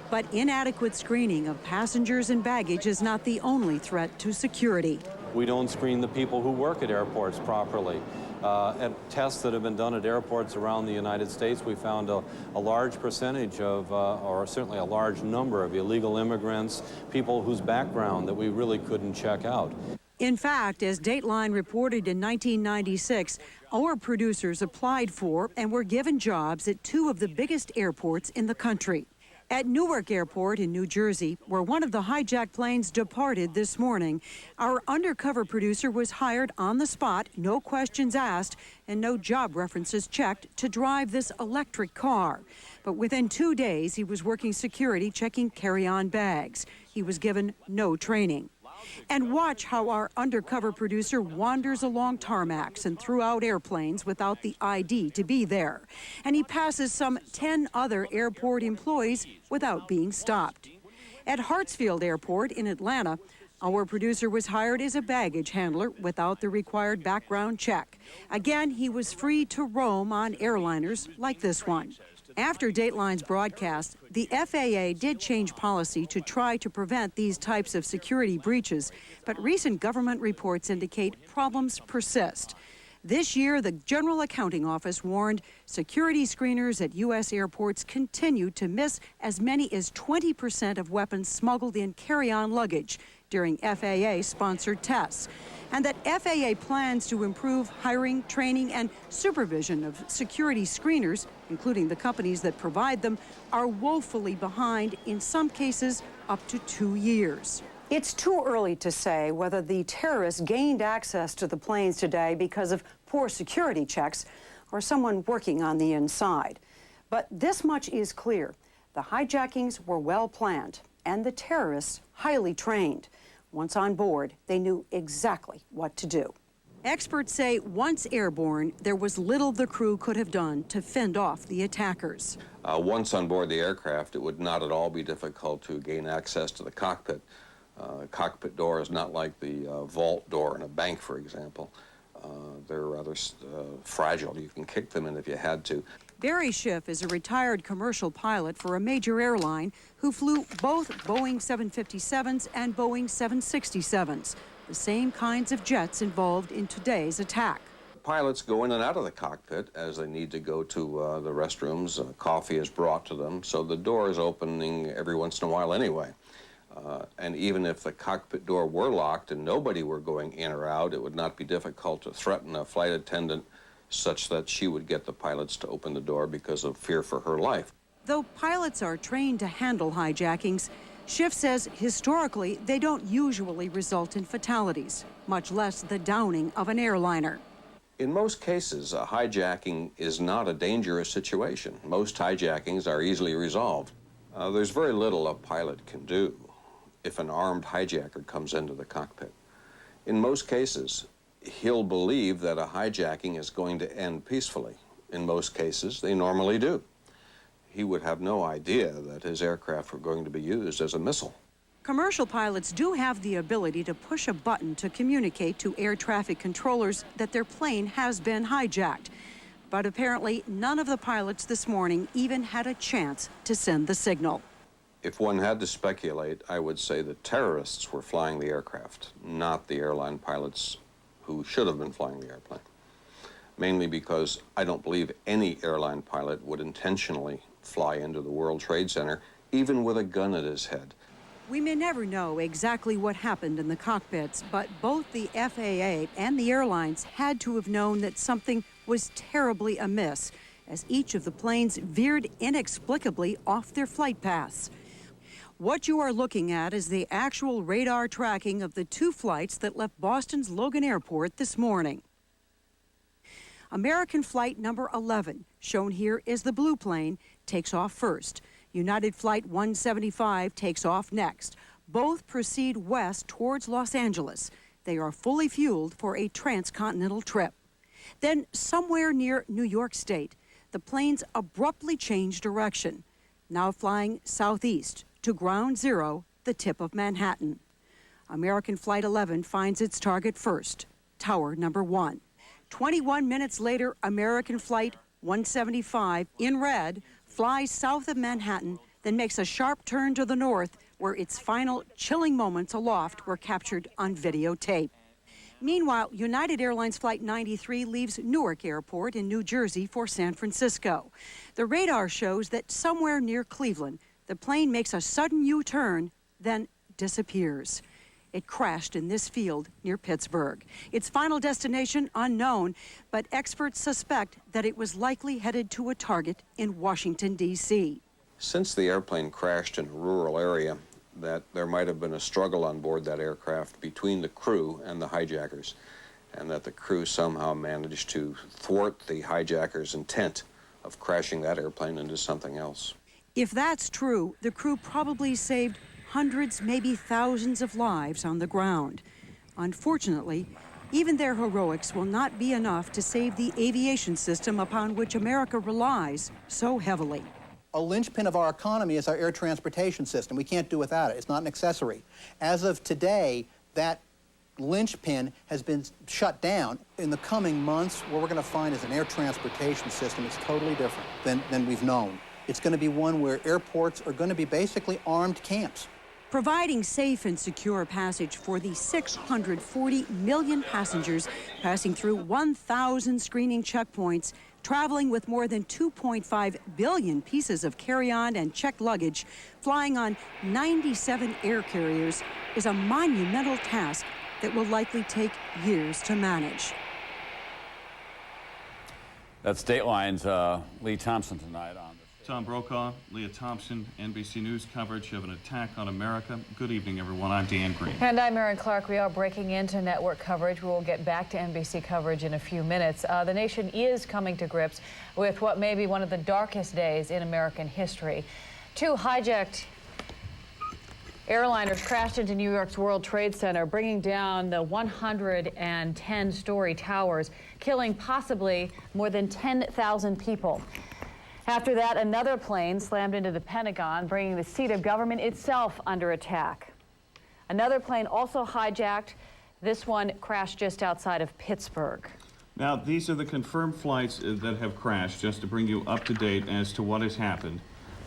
But inadequate screening of passengers and baggage is not the only threat to security. We don't screen the people who work at airports properly. At tests that have been done at airports around the United States, we found a large percentage of, or certainly a large number of illegal immigrants, people whose background that we really couldn't check out. In fact, as Dateline reported in 1996, our producers applied for and were given jobs at 2 of the biggest airports in the country. At Newark Airport in New Jersey, where one of the hijacked planes departed this morning, our undercover producer was hired on the spot, no questions asked, and no job references checked to drive this electric car. But within 2 days, he was working security, checking carry-on bags. He was given no training. And watch how our undercover producer wanders along tarmacs and throughout airplanes without the ID to be there. And he passes some 10 other airport employees without being stopped. At Hartsfield Airport in Atlanta, our producer was hired as a baggage handler without the required background check. Again, he was free to roam on airliners like this one. After Dateline's broadcast, the FAA did change policy to try to prevent these types of security breaches, but recent government reports indicate problems persist. This year, the General Accounting Office warned security screeners at U.S. airports continue to miss as many as 20% of weapons smuggled in carry-on luggage during FAA-sponsored tests, and that FAA plans to improve hiring, training, and supervision of security screeners, including the companies that provide them, are woefully behind, in some cases up to 2 years. It's too early to say whether the terrorists gained access to the planes today because of poor security checks or someone working on the inside. But this much is clear. The hijackings were well planned, and the terrorists highly trained. Once on board, they knew exactly what to do. Experts say once airborne, there was little the crew could have done to fend off the attackers. Once on board the aircraft, it would not at all be difficult to gain access to the cockpit. Cockpit door is not like the vault door in a bank, for example. They're rather fragile. You can kick them in if you had to. Barry Schiff is a retired commercial pilot for a major airline who flew both Boeing 757s and Boeing 767s, the same kinds of jets involved in today's attack. Pilots go in and out of the cockpit as they need to go to the restrooms. Coffee is brought to them, so the door is opening every once in a while anyway. And even if the cockpit door were locked and nobody were going in or out, it would not be difficult to threaten a flight attendant such that she would get the pilots to open the door because of fear for her life. Though pilots are trained to handle hijackings, Schiff says historically they don't usually result in fatalities, much less the downing of an airliner. In most cases, a hijacking is not a dangerous situation. Most hijackings are easily resolved. There's very little a pilot can do if an armed hijacker comes into the cockpit. In most cases, he'll believe that a hijacking is going to end peacefully. In most cases, they normally do. He would have no idea that his aircraft were going to be used as a missile. Commercial pilots do have the ability to push a button to communicate to air traffic controllers that their plane has been hijacked. But apparently none of the pilots this morning even had a chance to send the signal. If one had to speculate, I would say the terrorists were flying the aircraft, not the airline pilots who should have been flying the airplane. Mainly because I don't believe any airline pilot would intentionally fly into the World Trade Center, even with a gun at his head. We may never know exactly what happened in the cockpits, but both the FAA and the airlines had to have known that something was terribly amiss, as each of the planes veered inexplicably off their flight paths. What you are looking at is the actual radar tracking of the two flights that left Boston's Logan Airport this morning. American flight number 11, shown here is the blue plane, takes off first. United Flight 175 takes off next. Both proceed west towards Los Angeles. They are fully fueled for a transcontinental trip. Then, somewhere near New York State, the planes abruptly change direction, now flying southeast to Ground Zero, the tip of Manhattan. American Flight 11 finds its target first, Tower number 1. 21 minutes later, American Flight 175, in red, flies south of Manhattan, then makes a sharp turn to the north, where its final chilling moments aloft were captured on videotape. Meanwhile, United Airlines Flight 93 leaves Newark Airport in New Jersey for San Francisco. The radar shows that somewhere near Cleveland, the plane makes a sudden U-turn, then disappears. It crashed in this field near Pittsburgh. Its final destination unknown, but experts suspect that it was likely headed to a target in Washington, D.C. Since the airplane crashed in a rural area, that there might have been a struggle on board that aircraft between the crew and the hijackers, and that the crew somehow managed to thwart the hijackers' intent of crashing that airplane into something else. If that's true, the crew probably saved hundreds, maybe thousands of lives on the ground. Unfortunately, even their heroics will not be enough to save the aviation system upon which America relies so heavily. A linchpin of our economy is our air transportation system. We can't do without it. It's not an accessory. As of today, that linchpin has been shut down. In the coming months, what we're going to find is an air transportation system that's totally different than we've known. It's going to be one where airports are going to be basically armed camps. Providing safe and secure passage for the 640 million passengers passing through 1,000 screening checkpoints, traveling with more than 2.5 billion pieces of carry-on and checked luggage, flying on 97 air carriers is a monumental task that will likely take years to manage. That's Dateline's Lee Thompson tonight on Tom Brokaw, Leah Thompson, NBC News coverage of an attack on America. Good evening, everyone. I'm Dan Green. And I'm Erin Clark. We are breaking into network coverage. We will get back to NBC coverage in a few minutes. The nation is coming to grips with what may be one of the darkest days in American history. Two hijacked airliners crashed into New York's World Trade Center, bringing down the 110-story towers, killing possibly more than 10,000 people. After that, another plane slammed into the Pentagon, bringing the seat of government itself under attack. Another plane also hijacked. This one crashed just outside of Pittsburgh. Now, these are the confirmed flights that have crashed, just to bring you up to date as to what has happened.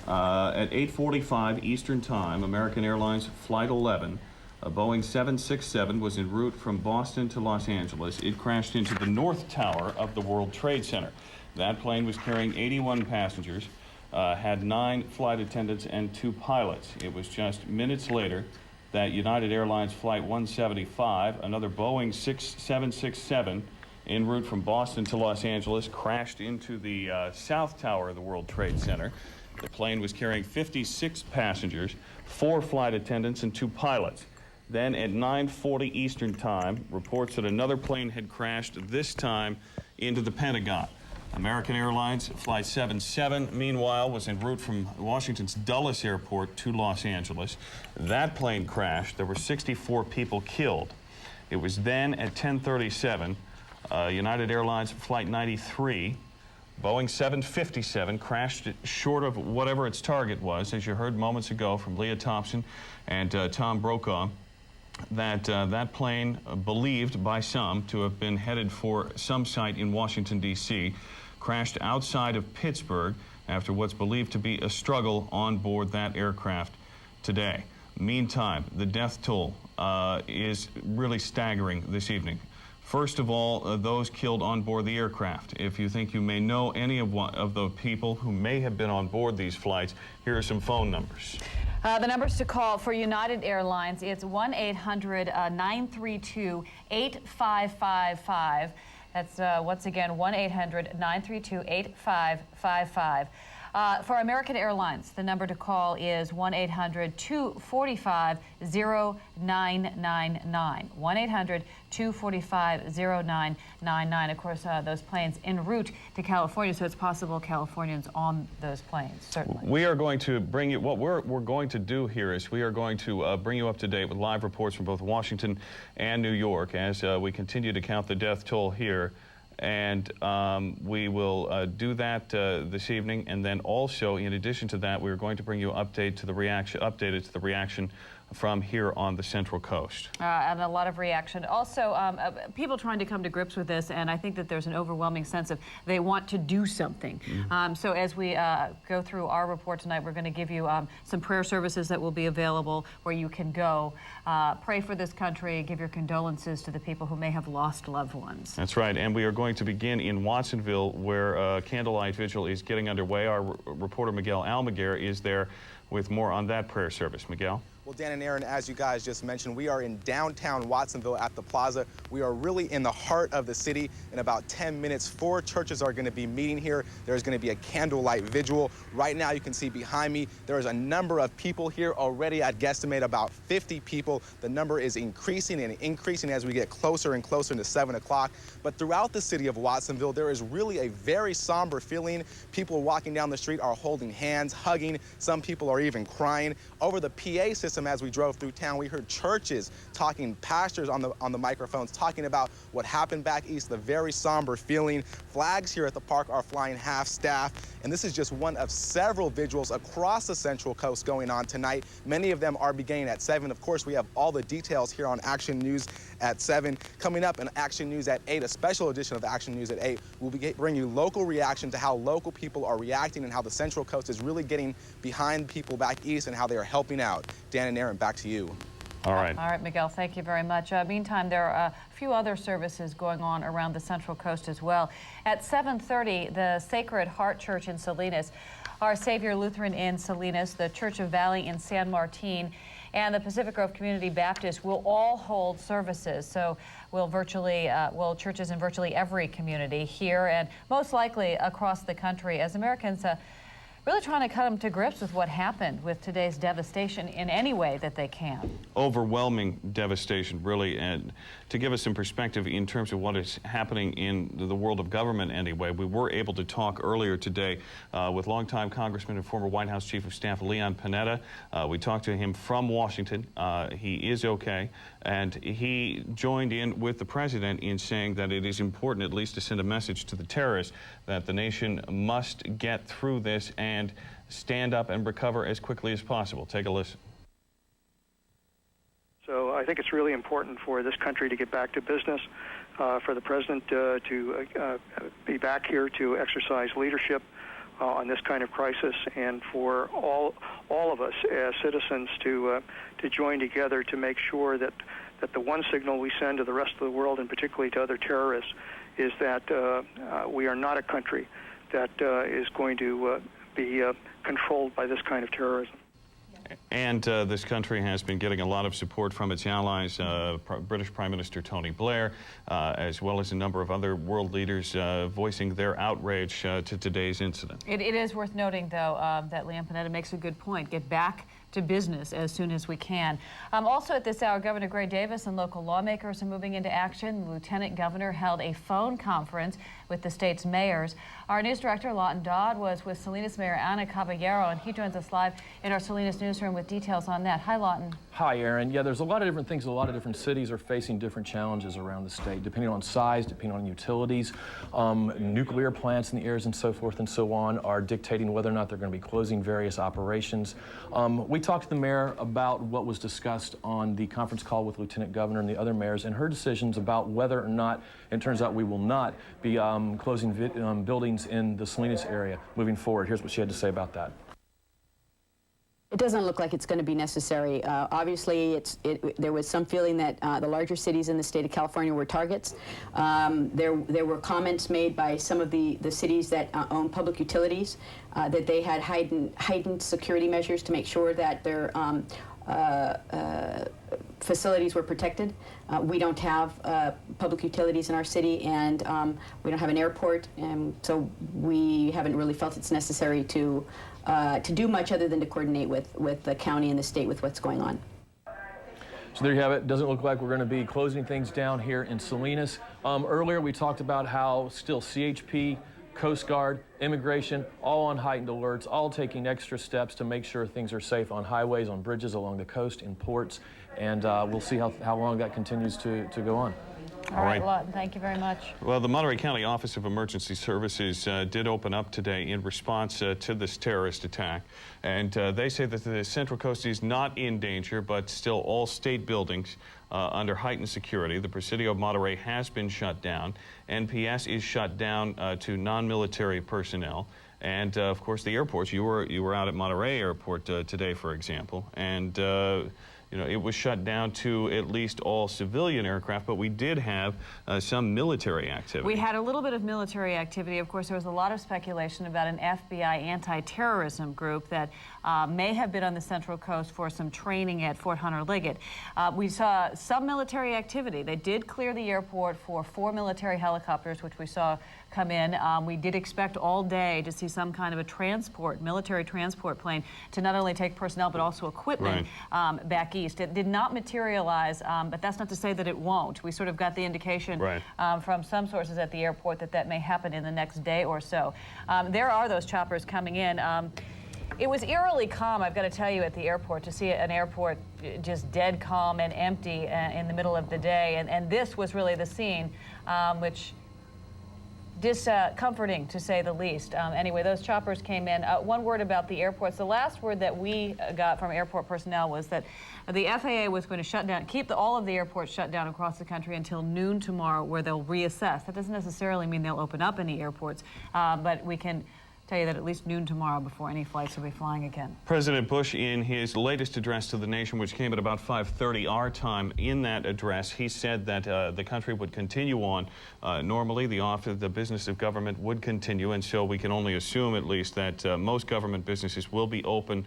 At 8:45 Eastern Time, American Airlines Flight 11, a Boeing 767, was en route from Boston to Los Angeles. It crashed into the North Tower of the World Trade Center. That plane was carrying 81 passengers, had 9 flight attendants and 2 pilots. It was just minutes later that United Airlines Flight 175, another Boeing 767, en route from Boston to Los Angeles, crashed into the South Tower of the World Trade Center. The plane was carrying 56 passengers, 4 flight attendants, and 2 pilots. Then at 9:40 Eastern Time, reports that another plane had crashed, this time into the Pentagon. American Airlines Flight 77, meanwhile, was en route from Washington's Dulles Airport to Los Angeles. That plane crashed. There were 64 people killed. It was then at 10:37, United Airlines Flight 93, Boeing 757, crashed short of whatever its target was, as you heard moments ago from Leah Thompson and Tom Brokaw. That plane, believed by some to have been headed for some site in Washington, D.C., crashed outside of Pittsburgh after what's believed to be a struggle on board that aircraft today. Meantime, the death toll is really staggering this evening. First of all, those killed on board the aircraft. If you think you may know any of the people who may have been on board these flights, here are some phone numbers. The numbers to call for United Airlines, it's 1-800-932-8555. That's, once again, 1-800-932-8555. For American Airlines, the number to call is 1-800-245-0999. 1-800-245-0999. Of course, those planes en route to California, so it's possible Californians on those planes, certainly. We are going to bring you, what we're going to do here is we are going to bring you up to date with live reports from both Washington and New York as we continue to count the death toll here. And we will do that this evening, and then also, in addition to that, we're going to bring you updated to the reaction from here on the Central Coast. And a lot of reaction. Also, people trying to come to grips with this, and I think that there's an overwhelming sense of they want to do something. So as we go through our report tonight, we're going to give you some prayer services that will be available where you can go, pray for this country, give your condolences to the people who may have lost loved ones. That's right, and we are going to begin in Watsonville, where candlelight vigil is getting underway. Our reporter Miguel Almaguer is there with more on that prayer service. Miguel? Well, Dan and Aaron, as you guys just mentioned, we are in downtown Watsonville at the plaza. We are really in the heart of the city. In about 10 minutes, 4 churches are going to be meeting here. There's going to be a candlelight vigil. Right now, you can see behind me, there is a number of people here already. I'd guesstimate about 50 people. The number is increasing and increasing as we get closer and closer to 7 o'clock. But throughout the city of Watsonville, there is really a very somber feeling. People walking down the street are holding hands, hugging. Some people are even crying. Over the PA system, as we drove through town, we heard churches talking, pastors on the microphones talking about what happened back east, the very somber feeling. Flags here at the park are flying half-staff, and this is just one of several vigils across the Central Coast going on tonight. Many of them are beginning at 7. Of course, we have all the details here on Action News at 7. Coming up in Action News at 8, a special edition of Action News at 8, we'll bring you local reaction to how local people are reacting and how the Central Coast is really getting behind people back east and how they are helping out. Dan and Aaron, back to you. All right. All right, Miguel, thank you very much. Meantime, there are a few other services going on around the Central Coast as well. At 7:30, the Sacred Heart Church in Salinas, Our Savior Lutheran in Salinas, the Church of Valley in San Martin, and the Pacific Grove Community Baptist will all hold services. So we'll churches in virtually every community here and most likely across the country as Americans really trying to come to grips with what happened with today's devastation in any way that they can. Overwhelming devastation, really, and to give us some perspective in terms of what is happening in the world of government anyway, we were able to talk earlier today with longtime Congressman and former White House Chief of Staff Leon Panetta. We talked to him from Washington. He is okay, and he joined in with the president in saying that it is important at least to send a message to the terrorists that the nation must get through this and stand up and recover as quickly as possible. Take a listen. So I think it's really important for this country to get back to business, for the president to be back here to exercise leadership on this kind of crisis, and for all of us as citizens to join together to make sure that the one signal we send to the rest of the world, and particularly to other terrorists, is that we are not a country that is going to be controlled by this kind of terrorism. And this country has been getting a lot of support from its allies, British Prime Minister Tony Blair, as well as a number of other world leaders voicing their outrage to today's incident. It is worth noting, though, that Leon Panetta makes a good point. Get back to business as soon as we can. Also at this hour, Governor Gray Davis and local lawmakers are moving into action. The Lieutenant Governor held a phone conference with the state's mayors. Our news director, Lawton Dodd, was with Salinas Mayor Ana Caballero, and he joins us live in our Salinas newsroom with details on that. Hi, Lawton. Hi, Aaron. Yeah, there's a lot of different things. A lot of different cities are facing different challenges around the state, depending on size, depending on utilities. Nuclear plants in the areas and so forth and so on are dictating whether or not they're going to be closing various operations. We we talked to the mayor about what was discussed on the conference call with Lieutenant Governor and the other mayors and her decisions about whether or not, and it turns out we will not be closing buildings in the Salinas area moving forward. Here's what she had to say about that. It doesn't look like it's going to be necessary. Obviously, there was some feeling that the larger cities in the state of California were targets. There were comments made by some of the cities that own public utilities that they had heightened security measures to make sure that their facilities were protected. We don't have public utilities in our city, and we don't have an airport, and so we haven't really felt it's necessary to do much other than to coordinate with the county and the state with what's going on. So there you have it. Doesn't look like we're going to be closing things down here in Salinas. Earlier we talked about how still CHP, Coast Guard, immigration, all on heightened alerts, all taking extra steps to make sure things are safe on highways, on bridges, along the coast, in ports, and we'll see how long that continues to go on. All right, Lawton, thank you very much. Well, the Monterey County Office of Emergency Services did open up today in response to this terrorist attack. And they say that the Central Coast is not in danger, but still all state buildings under heightened security. The Presidio of Monterey has been shut down. NPS is shut down to non-military personnel. And, of course, the airports. You were out at Monterey Airport today, for example. And you know, it was shut down to at least all civilian aircraft, but we did have some military activity. We had a little bit of military activity. Of course, there was a lot of speculation about an FBI anti-terrorism group that may have been on the Central Coast for some training at Fort Hunter Liggett. We saw some military activity. They did clear the airport for 4 military helicopters, which we saw come in. We did expect all day to see some kind of a military transport plane to not only take personnel but also equipment back east. It did not materialize, but that's not to say that it won't. We sort of got the indication from some sources at the airport that may happen in the next day or so. There are those choppers coming in. It was eerily calm, I've got to tell you, at the airport, to see an airport just dead calm and empty in the middle of the day. And this was really the scene, which discomforting, to say the least. Anyway, those choppers came in. One word about the airports. The last word that we got from airport personnel was that the FAA was going to keep all of the airports shut down across the country until noon tomorrow, where they'll reassess. That doesn't necessarily mean they'll open up any airports, but we can tell you that at least noon tomorrow before any flights will be flying again. President Bush, in his latest address to the nation, which came at about 5:30 our time, in that address, he said that the country would continue on normally. The business of government would continue, and so we can only assume at least that most government businesses will be open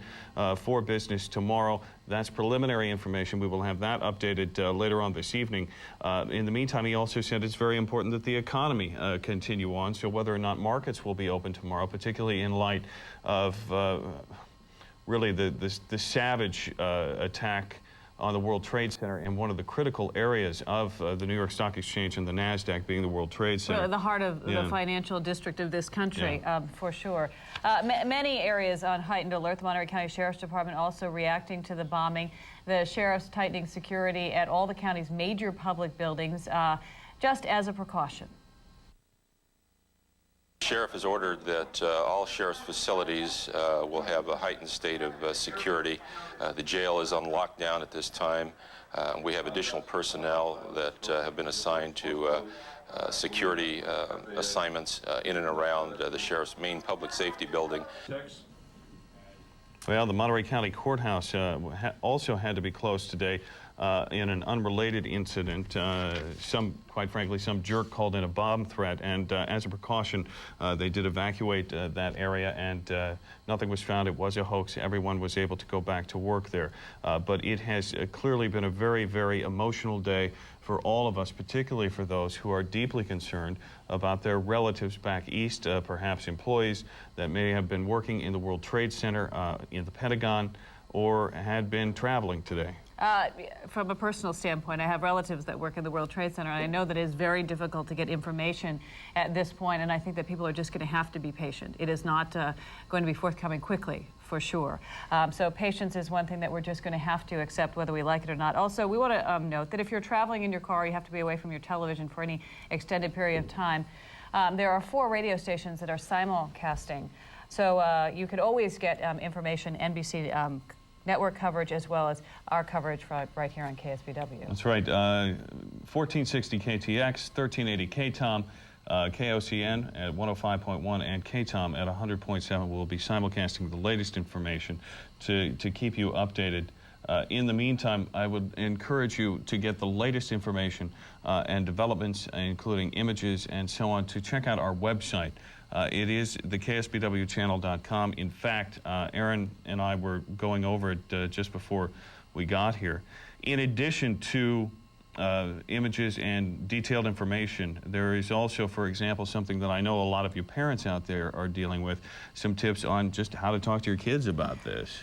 for business tomorrow. That's preliminary information. We will have that updated later on this evening. In the meantime, he also said it's very important that the economy continue on, so whether or not markets will be open tomorrow, particularly in light of really the savage attack on the World Trade Center in one of the critical areas of the New York Stock Exchange and the NASDAQ being the World Trade Center. Well, the heart of the financial district of this country, for sure. Many areas on heightened alert. The Monterey County Sheriff's Department also reacting to the bombing. The sheriff's tightening security at all the county's major public buildings, just as a precaution. The sheriff has ordered that all sheriff's facilities will have a heightened state of security. The jail is on lockdown at this time. We have additional personnel that have been assigned to security assignments in and around the sheriff's main public safety building. Well, the Monterey County Courthouse also had to be closed today in an unrelated incident. Quite frankly, some jerk called in a bomb threat, and as a precaution, they did evacuate that area, and nothing was found. It was a hoax. Everyone was able to go back to work there. But it has clearly been a very, very emotional day for all of us, particularly for those who are deeply concerned about their relatives back east, perhaps employees that may have been working in the World Trade Center, in the Pentagon, or had been traveling today. From a personal standpoint, I have relatives that work in the World Trade Center, and I know that it is very difficult to get information at this point, and I think that people are just going to have to be patient. It is not going to be forthcoming quickly, for sure. So patience is one thing that we're just going to have to accept whether we like it or not. Also, we want to note that if you're traveling in your car, you have to be away from your television for any extended period of time. There are 4 radio stations that are simulcasting, so you could always get information, NBC network coverage as well as our coverage right here on KSBW. That's right. 1460 KTX, 1380 KTOM, KOCN at 105.1 and KTOM at 100.7 will be simulcasting the latest information to keep you updated. In the meantime, I would encourage you to get the latest information and developments, including images and so on, to check out our website. It is the KSBWchannel.com. In fact, Aaron and I were going over it just before we got here. In addition to images and detailed information, there is also, for example, something that I know a lot of you parents out there are dealing with, some tips on just how to talk to your kids about this.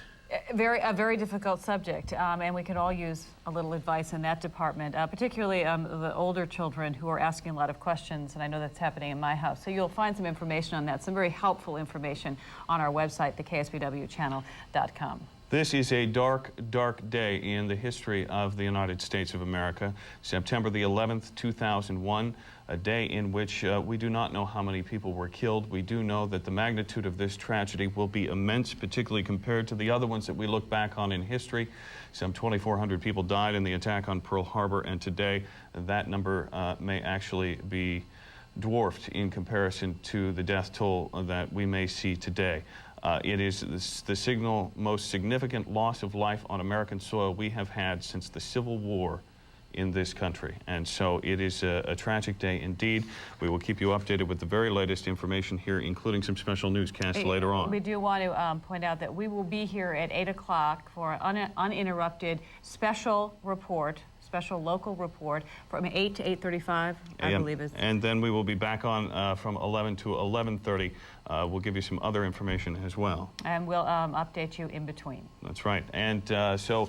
A very difficult subject, and we could all use a little advice in that department, particularly the older children who are asking a lot of questions, and I know that's happening in my house. So you'll find some information on that, some very helpful information on our website, theksbwchannel.com. This is a dark, dark day in the history of the United States of America. September the 11th, 2001, a day in which we do not know how many people were killed. We do know that the magnitude of this tragedy will be immense, particularly compared to the other ones that we look back on in history. Some 2,400 people died in the attack on Pearl Harbor, and today that number may actually be dwarfed in comparison to the death toll that we may see today. It is the single most significant loss of life on American soil we have had since the Civil War in this country. And so it is a tragic day indeed. We will keep you updated with the very latest information here, including some special newscasts later on. We do want to point out that we will be here at 8 o'clock for an uninterrupted special local report from 8 to 8:35, I believe is. And then we will be back on from 11 to 11:30. We'll give you some other information as well. And we'll update you in between. That's right. And so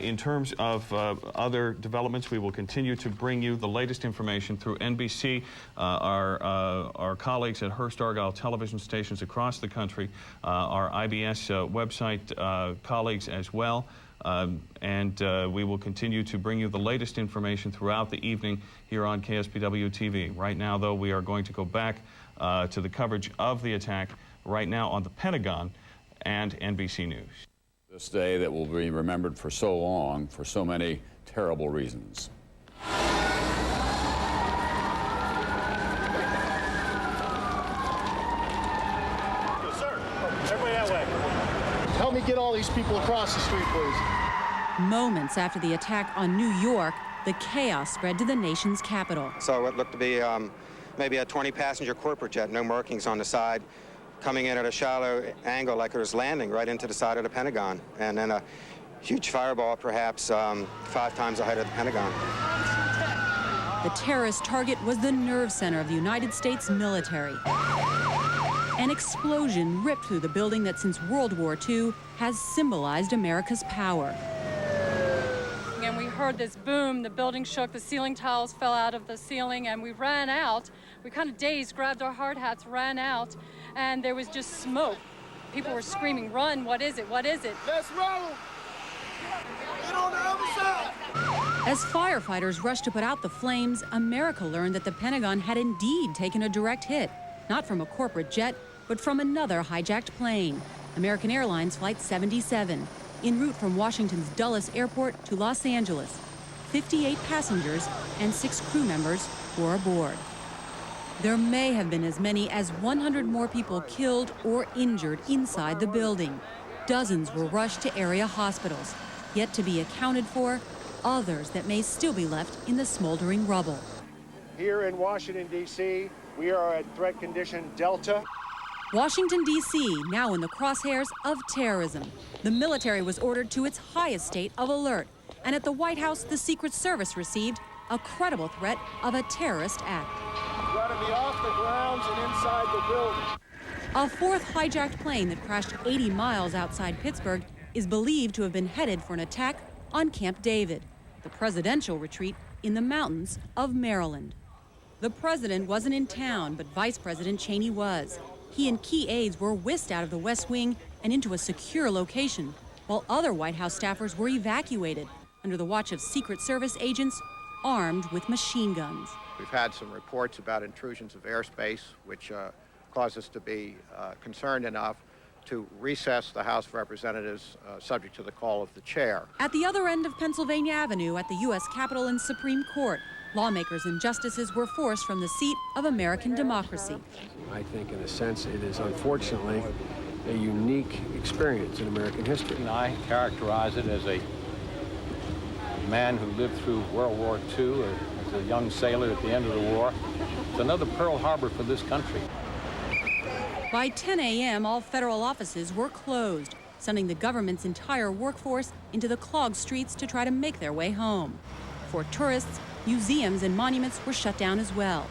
in terms of other developments, we will continue to bring you the latest information through NBC, our colleagues at Hearst Argyle television stations across the country, our IBS website colleagues as well. And we will continue to bring you the latest information throughout the evening here on KSBW TV. Right now, though, we are going to go back to the coverage of the attack right now on the Pentagon and NBC News. This day that will be remembered for so long, for so many terrible reasons. Yes, sir. Everybody that way. Help me get all these people across the street, please. Moments after the attack on New York, the chaos spread to the nation's capital. So what looked to be maybe a 20-passenger corporate jet, no markings on the side, coming in at a shallow angle like it was landing right into the side of the Pentagon. And then a huge fireball, perhaps 5 times the height of the Pentagon. The terrorist target was the nerve center of the United States military. An explosion ripped through the building that since World War II has symbolized America's power. And we heard this boom, the building shook, the ceiling tiles fell out of the ceiling, and we ran out. We kind of dazed, grabbed our hard hats, ran out, and there was just smoke. People were screaming, "Run, what is it, what is it?" Let's roll! Get on the other side! As firefighters rushed to put out the flames, America learned that the Pentagon had indeed taken a direct hit, not from a corporate jet, but from another hijacked plane, American Airlines Flight 77, en route from Washington's Dulles Airport to Los Angeles. 58 passengers and 6 crew members were aboard. There may have been as many as 100 more people killed or injured inside the building. Dozens were rushed to area hospitals, yet to be accounted for, others that may still be left in the smoldering rubble. Here in Washington, D.C., we are at threat condition Delta. Washington, D.C., now in the crosshairs of terrorism. The military was ordered to its highest state of alert, and at the White House, the Secret Service received a credible threat of a terrorist act. You've got to be off the grounds and inside the building. A 4th hijacked plane that crashed 80 miles outside Pittsburgh is believed to have been headed for an attack on Camp David, the presidential retreat in the mountains of Maryland. The president wasn't in town, but Vice President Cheney was. He and key aides were whisked out of the West Wing and into a secure location, while other White House staffers were evacuated under the watch of Secret Service agents armed with machine guns. We've had some reports about intrusions of airspace, which cause us to be concerned enough to recess the House of Representatives subject to the call of the chair. At the other end of Pennsylvania Avenue at the U.S. Capitol and Supreme Court, lawmakers and justices were forced from the seat of American democracy. I think, in a sense, it is unfortunately a unique experience in American history. And I characterize it as a man who lived through World War II, as a young sailor at the end of the war. It's another Pearl Harbor for this country. By 10 a.m., all federal offices were closed, sending the government's entire workforce into the clogged streets to try to make their way home. For tourists, museums and monuments were shut down as well.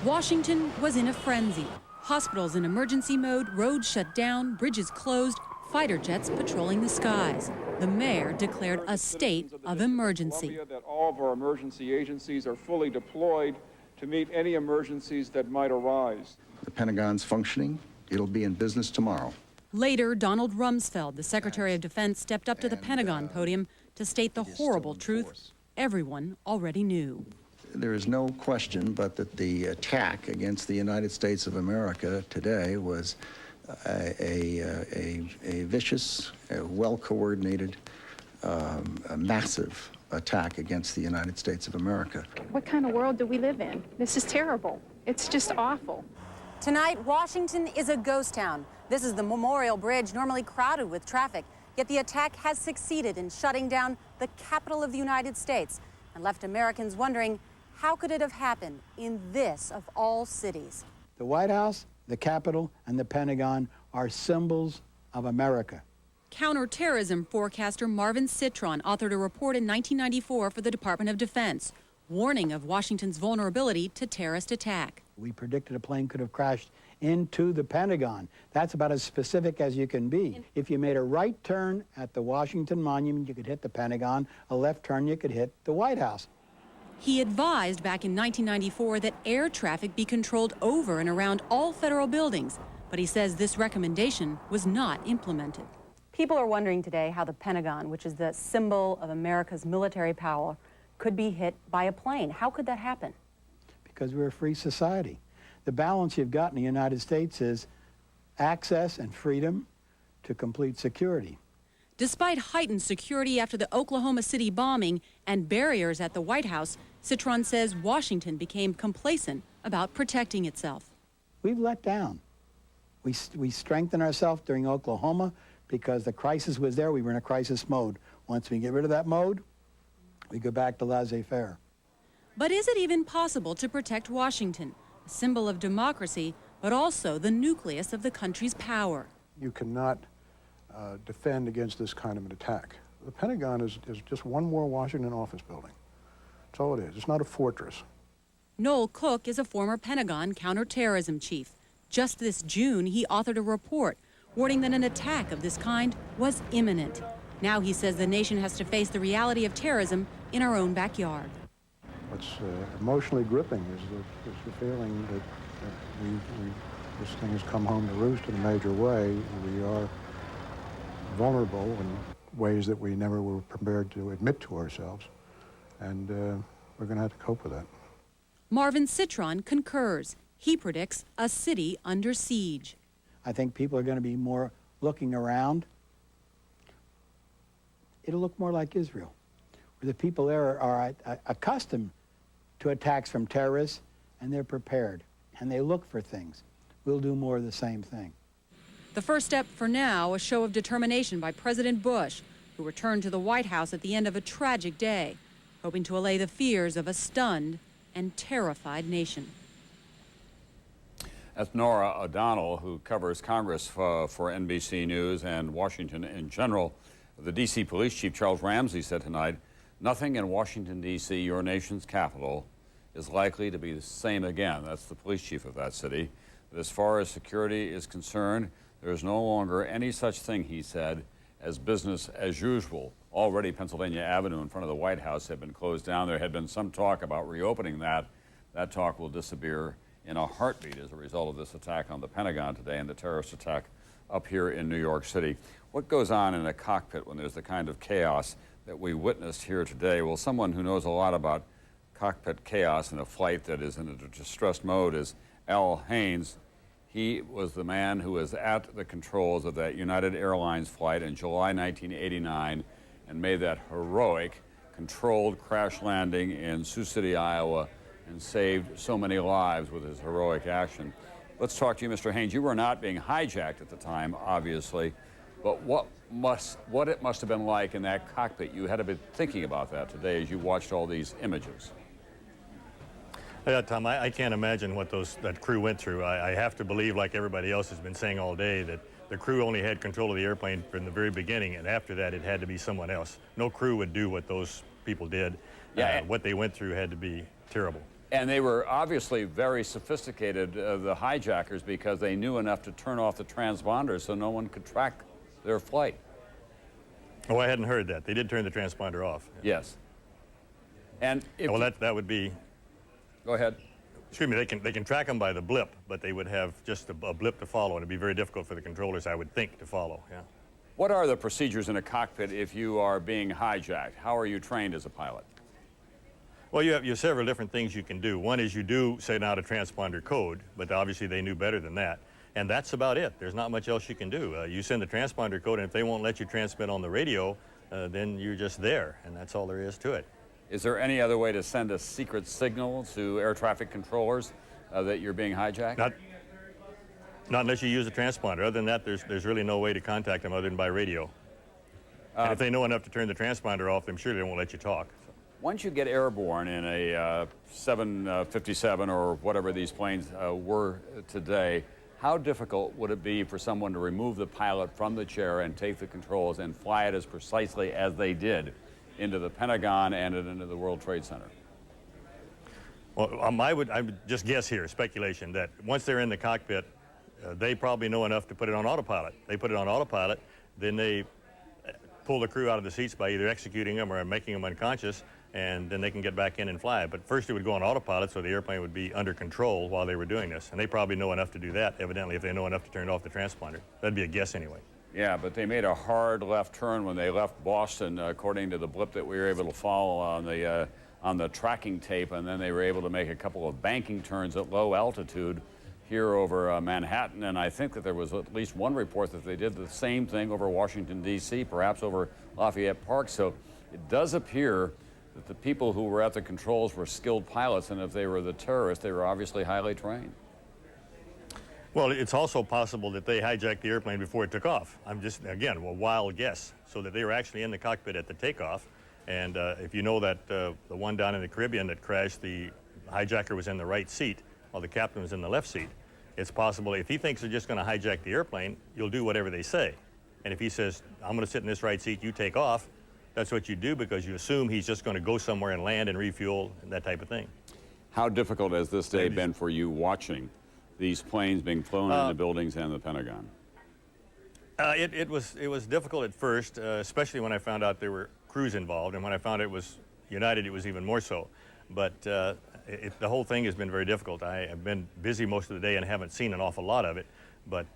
Washington was in a frenzy. Hospitals in emergency mode, roads shut down, bridges closed, fighter jets patrolling the skies. The mayor declared a state of emergency. That all of our emergency agencies are fully deployed to meet any emergencies that might arise. The Pentagon's functioning. It'll be in business tomorrow. Later, Donald Rumsfeld, the Secretary of Defense, stepped up to the Pentagon podium to state the horrible truth everyone already knew. There is no question but that the attack against the United States of America today was a vicious, well-coordinated, massive attack against the United States of America. What kind of world do we live in? This is terrible. It's just awful. Tonight, Washington is a ghost town. This is the Memorial Bridge, normally crowded with traffic. Yet the attack has succeeded in shutting down the capital of the United States and left Americans wondering, how could it have happened in this of all cities? The White House, the Capitol, and the Pentagon are symbols of America. Counterterrorism forecaster Marvin Citron authored a report in 1994 for the Department of Defense, warning of Washington's vulnerability to terrorist attack. We predicted a plane could have crashed into the Pentagon. That's about as specific as you can be. If you made a right turn at the Washington Monument, you could hit the Pentagon. A left turn, you could hit the White House. He advised back in 1994 that air traffic be controlled over and around all federal buildings, but he says this recommendation was not implemented. People are wondering today how the Pentagon, which is the symbol of America's military power, could be hit by a plane. How could that happen? Because we're a free society. The balance you've got in the United States is access and freedom to complete security. Despite heightened security after the Oklahoma City bombing and barriers at the White House, Citron says Washington became complacent about protecting itself. We've let down. We strengthened ourselves during Oklahoma because the crisis was there. We were in a crisis mode. Once we get rid of that mode, we go back to laissez-faire. But is it even possible to protect Washington, a symbol of democracy, but also the nucleus of the country's power? You cannot defend against this kind of an attack. The Pentagon is just one more Washington office building. That's all it is. It's not a fortress. Noel Cook is a former Pentagon counterterrorism chief. Just this June, he authored a report warning that an attack of this kind was imminent. Now he says the nation has to face the reality of terrorism in our own backyard. What's emotionally gripping is the feeling that this thing has come home to roost in a major way. We are vulnerable in ways that we never were prepared to admit to ourselves, and we're going to have to cope with that. Marvin Citron concurs. He predicts a city under siege. I think people are going to be more looking around. It'll look more like Israel, where the people there are accustomed to attacks from terrorists, and they're prepared, and they look for things. We'll do more of the same thing. The first step for now, a show of determination by President Bush, who returned to the White House at the end of a tragic day, hoping to allay the fears of a stunned and terrified nation. That's Nora O'Donnell, who covers Congress for NBC News and Washington in general. The D.C. Police Chief Charles Ramsey said tonight, nothing in Washington, D.C., your nation's capital, is likely to be the same again. That's the police chief of that city. But as far as security is concerned, there is no longer any such thing, he said, as business as usual. Already Pennsylvania Avenue in front of the White House had been closed down. There had been some talk about reopening that. That talk will disappear in a heartbeat as a result of this attack on the Pentagon today and the terrorist attack up here in New York City. What goes on in a cockpit when there's the kind of chaos that we witnessed here today? Well, someone who knows a lot about cockpit chaos in a flight that is in a distressed mode is Al Haynes. He was the man who was at the controls of that United Airlines flight in July 1989 and made that heroic, controlled crash landing in Sioux City, Iowa, and saved so many lives with his heroic action. Let's talk to you, Mr. Haynes. You were not being hijacked at the time, obviously, but what it must have been like in that cockpit. You had to be thinking about that today as you watched all these images. Yeah, Tom, I can't imagine what that crew went through. I have to believe, like everybody else has been saying all day, that the crew only had control of the airplane from the very beginning, and after that it had to be someone else. No crew would do what those people did. Yeah. What they went through had to be terrible. And they were obviously very sophisticated, the hijackers, because they knew enough to turn off the transponders so no one could track their flight. Oh, I hadn't heard that. They did turn the transponder off. Yes. And if well, that would be... Go ahead. Excuse me, they can track them by the blip, but they would have just a blip to follow, and it'd be very difficult for the controllers, I would think, to follow, yeah. What are the procedures in a cockpit if you are being hijacked? How are you trained as a pilot? Well, you have several different things you can do. One is you do send out a transponder code, but obviously they knew better than that. And that's about it. There's not much else you can do. You send the transponder code, and if they won't let you transmit on the radio, then you're just there, and that's all there is to it. Is there any other way to send a secret signal to air traffic controllers that you're being hijacked? Not unless you use a transponder. Other than that, there's really no way to contact them other than by radio. And if they know enough to turn the transponder off, I'm sure they won't let you talk. Once you get airborne in a 757 or whatever these planes were today, how difficult would it be for someone to remove the pilot from the chair and take the controls and fly it as precisely as they did into the Pentagon and into the World Trade Center? Well, I would just guess here, speculation, that once they're in the cockpit, they probably know enough to put it on autopilot. They put it on autopilot, then they pull the crew out of the seats by either executing them or making them unconscious, and then they can get back in and fly. But first it would go on autopilot, so the airplane would be under control while they were doing this. And they probably know enough to do that, evidently, if they know enough to turn off the transponder. That'd be a guess anyway. Yeah, but they made a hard left turn when they left Boston, according to the blip that we were able to follow on the tracking tape, and then they were able to make a couple of banking turns at low altitude here over Manhattan, and I think that there was at least one report that they did the same thing over Washington, D.C., perhaps over Lafayette Park. So it does appear that the people who were at the controls were skilled pilots, and if they were the terrorists, they were obviously highly trained. Well, it's also possible that they hijacked the airplane before it took off. I'm just, again, a wild guess, so that they were actually in the cockpit at the takeoff. And if you know that the one down in the Caribbean that crashed, the hijacker was in the right seat while the captain was in the left seat. It's possible if he thinks they're just going to hijack the airplane, you'll do whatever they say. And if he says, I'm going to sit in this right seat, you take off, that's what you do because you assume he's just going to go somewhere and land and refuel and that type of thing. How difficult has this day been for you watching these planes being flown into buildings and the Pentagon? It was difficult at first, especially when I found out there were crews involved, and when I found it was United, it was even more so. But the whole thing has been very difficult. I have been busy most of the day and haven't seen an awful lot of it, but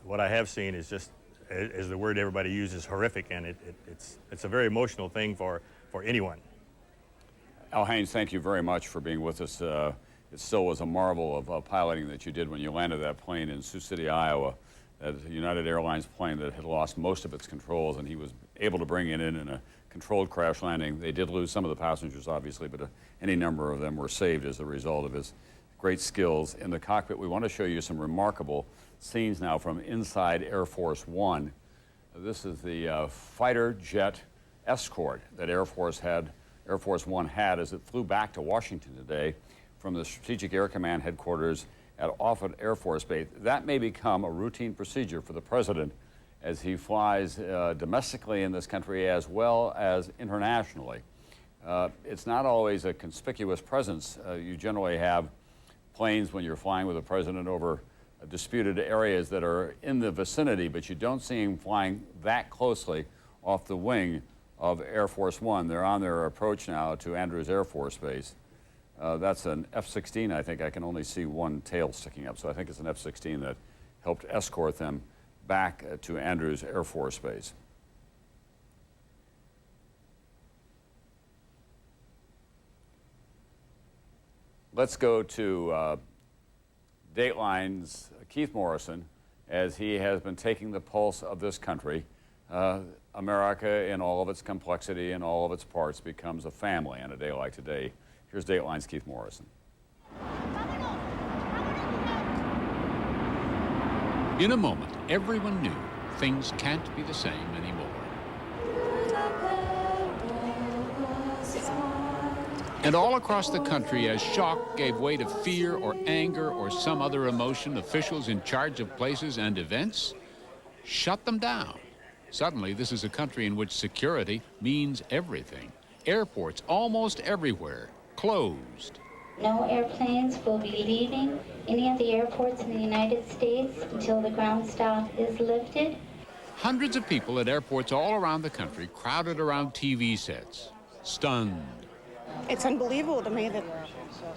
what I have seen is just, as the word everybody uses, horrific, and it's a very emotional thing for anyone. Al Haynes, thank you very much for being with us. It still was a marvel of piloting that you did when you landed that plane in Sioux City, Iowa, that United Airlines plane that had lost most of its controls, and he was able to bring it in a controlled crash landing. They did lose some of the passengers, obviously, but any number of them were saved as a result of his great skills in the cockpit. We want to show you some remarkable scenes now from inside Air Force One. This is the fighter jet escort that Air Force One had as it flew back to Washington today from the Strategic Air Command headquarters at Offutt Air Force Base. That may become a routine procedure for the president as he flies domestically in this country as well as internationally. It's not always a conspicuous presence. You generally have planes when you're flying with the president over disputed areas that are in the vicinity, but you don't see him flying that closely off the wing of Air Force One. They're on their approach now to Andrews Air Force Base. That's an F-16. I think I can only see one tail sticking up, so I think it's an F-16 that helped escort them back to Andrews Air Force Base. Let's go to Dateline's Keith Morrison, as he has been taking the pulse of this country. America, in all of its complexity and all of its parts, becomes a family on a day like today. Here's Dateline's Keith Morrison. In a moment, everyone knew things can't be the same anymore. And all across the country, as shock gave way to fear or anger or some other emotion, officials in charge of places and events shut them down. Suddenly, this is a country in which security means everything. Airports almost everywhere closed. No airplanes will be leaving any of the airports in the United States until the ground stop is lifted. Hundreds of people at airports all around the country crowded around TV sets, stunned. It's unbelievable to me that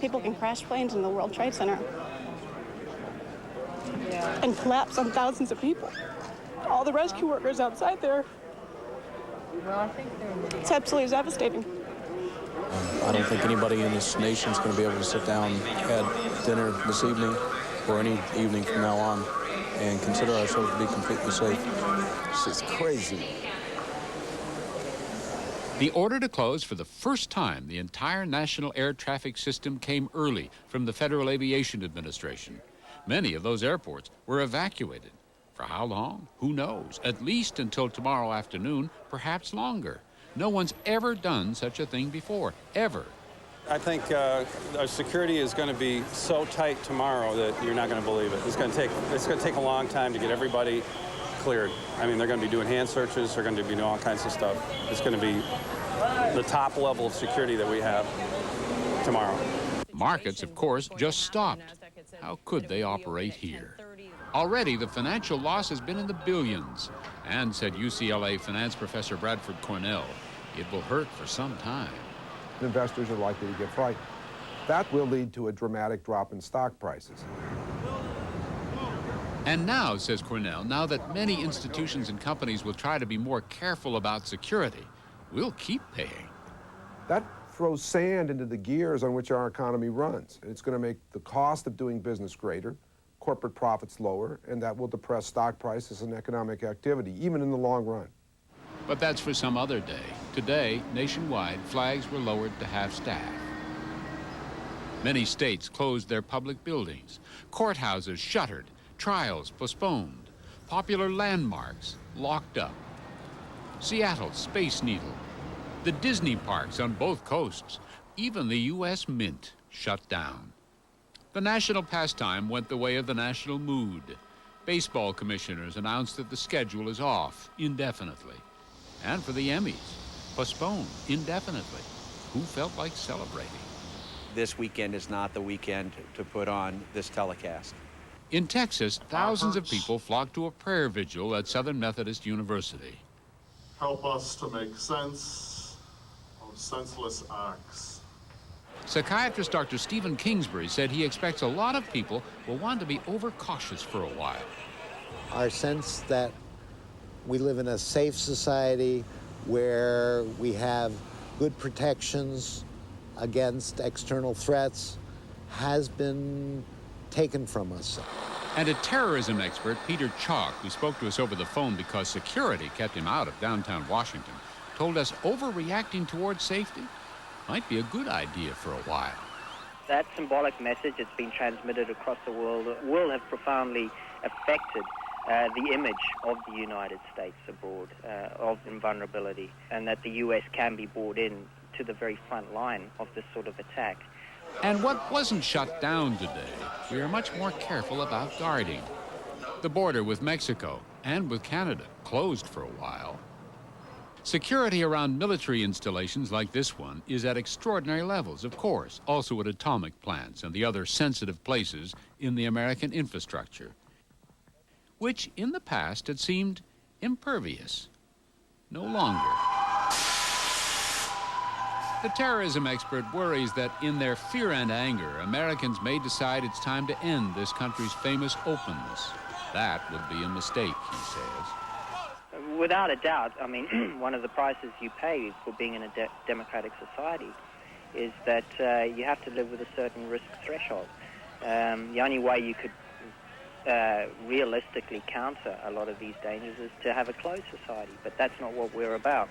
people can crash planes in the World Trade Center and collapse on thousands of people. All the rescue workers outside there. It's absolutely devastating. I don't think anybody in this nation is going to be able to sit down at dinner this evening or any evening from now on and consider ourselves to be completely safe. It's crazy. The order to close for the first time the entire national air traffic system came early from the Federal Aviation Administration. Many of those airports were evacuated. For how long? Who knows? At least until tomorrow afternoon, perhaps longer. No one's ever done such a thing before, ever. I think our security is going to be so tight tomorrow that you're not going to believe it. It's going to take a long time to get everybody cleared. I mean, they're going to be doing hand searches. They're going to be doing all kinds of stuff. It's going to be the top level of security that we have tomorrow. Markets, of course, just stopped. How could they operate here? Already, the financial loss has been in the billions. And, said UCLA finance professor Bradford Cornell, it will hurt for some time. Investors are likely to get frightened. That will lead to a dramatic drop in stock prices. And now, says Cornell, now that many institutions and companies will try to be more careful about security, we'll keep paying. That throws sand into the gears on which our economy runs. It's going to make the cost of doing business greater, corporate profits lower, and that will depress stock prices and economic activity, even in the long run. But that's for some other day. Today, nationwide, flags were lowered to half staff. Many states closed their public buildings, courthouses shuttered, trials postponed, popular landmarks locked up. Seattle's Space Needle, the Disney parks on both coasts, even the U.S. Mint shut down. The national pastime went the way of the national mood. Baseball commissioners announced that the schedule is off indefinitely. And for the Emmys, postponed indefinitely. Who felt like celebrating? This weekend is not the weekend to put on this telecast. In Texas, thousands of people flocked to a prayer vigil at Southern Methodist University. Help us to make sense of senseless acts. Psychiatrist Dr. Stephen Kingsbury said he expects a lot of people will want to be overcautious for a while. Our sense that we live in a safe society where we have good protections against external threats has been taken from us. And a terrorism expert, Peter Chalk, who spoke to us over the phone because security kept him out of downtown Washington, told us overreacting towards safety might be a good idea for a while. That symbolic message that's been transmitted across the world will have profoundly affected the image of the United States abroad, of invulnerability, and that the U.S. can be brought in to the very front line of this sort of attack. And what wasn't shut down today, we are much more careful about guarding. The border with Mexico and with Canada closed for a while. Security around military installations like this one is at extraordinary levels, of course, also at atomic plants and the other sensitive places in the American infrastructure, which in the past had seemed impervious. No longer. The terrorism expert worries that in their fear and anger, Americans may decide it's time to end this country's famous openness. That would be a mistake, he says. Without a doubt, I mean, one of the prices you pay for being in a democratic society is that you have to live with a certain risk threshold. The only way you could realistically counter a lot of these dangers is to have a closed society, but that's not what we're about.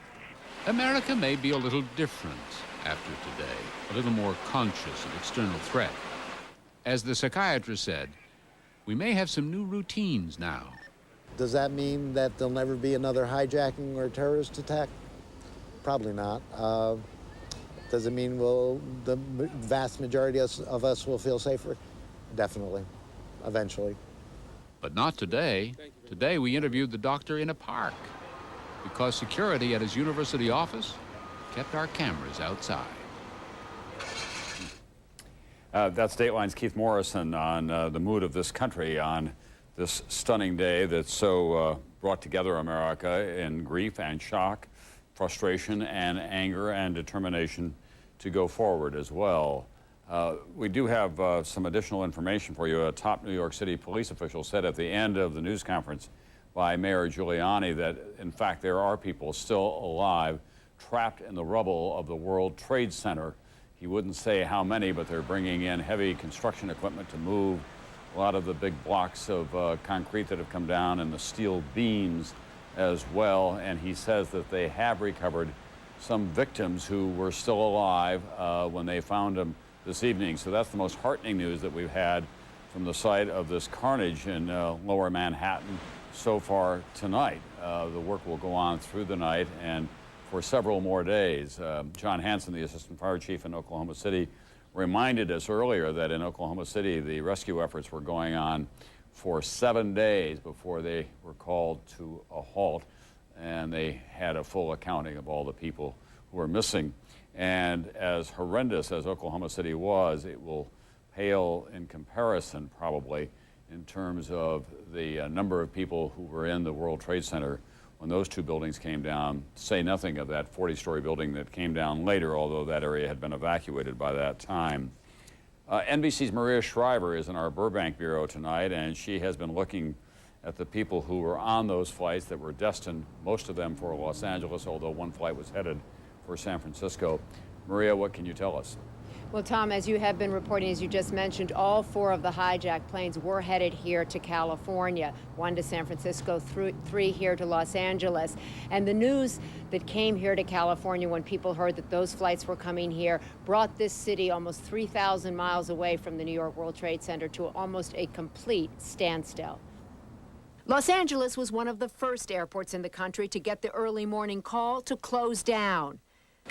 America may be a little different after today, a little more conscious of external threat. As the psychiatrist said, we may have some new routines now. Does that mean that there'll never be another hijacking or terrorist attack? Probably not. Does it mean the vast majority of us will feel safer? Definitely, eventually. But not today. Today we interviewed the doctor in a park because security at his university office kept our cameras outside. That's Dateline's Keith Morrison on the mood of this country on this stunning day that so brought together America in grief and shock, frustration and anger and determination to go forward as well. We do have some additional information for you. A top New York City police official said at the end of the news conference by Mayor Giuliani that, in fact, there are people still alive trapped in the rubble of the World Trade Center. He wouldn't say how many, but they're bringing in heavy construction equipment to move a lot of the big blocks of concrete that have come down and the steel beams as well. And he says that they have recovered some victims who were still alive when they found them this evening. So that's the most heartening news that we've had from the site of this carnage in Lower Manhattan so far tonight. The work will go on through the night and for several more days. John Hanson, the assistant fire chief in Oklahoma City, reminded us earlier that in Oklahoma City the rescue efforts were going on for 7 days before they were called to a halt, and they had a full accounting of all the people who were missing. And as horrendous as Oklahoma City was, it will pale in comparison probably in terms of the number of people who were in the World Trade Center when those two buildings came down, say nothing of that 40-story building that came down later, although that area had been evacuated by that time. NBC's Maria Shriver is in our Burbank bureau tonight, and she has been looking at the people who were on those flights that were destined, most of them for Los Angeles, although one flight was headed for San Francisco. Maria, what can you tell us? Well, Tom, as you have been reporting, as you just mentioned, all 4 of the hijacked planes were headed here to California, 1 to San Francisco, 3 here to Los Angeles. And the news that came here to California when people heard that those flights were coming here brought this city almost 3,000 miles away from the New York World Trade Center to almost a complete standstill. Los Angeles was one of the first airports in the country to get the early morning call to close down.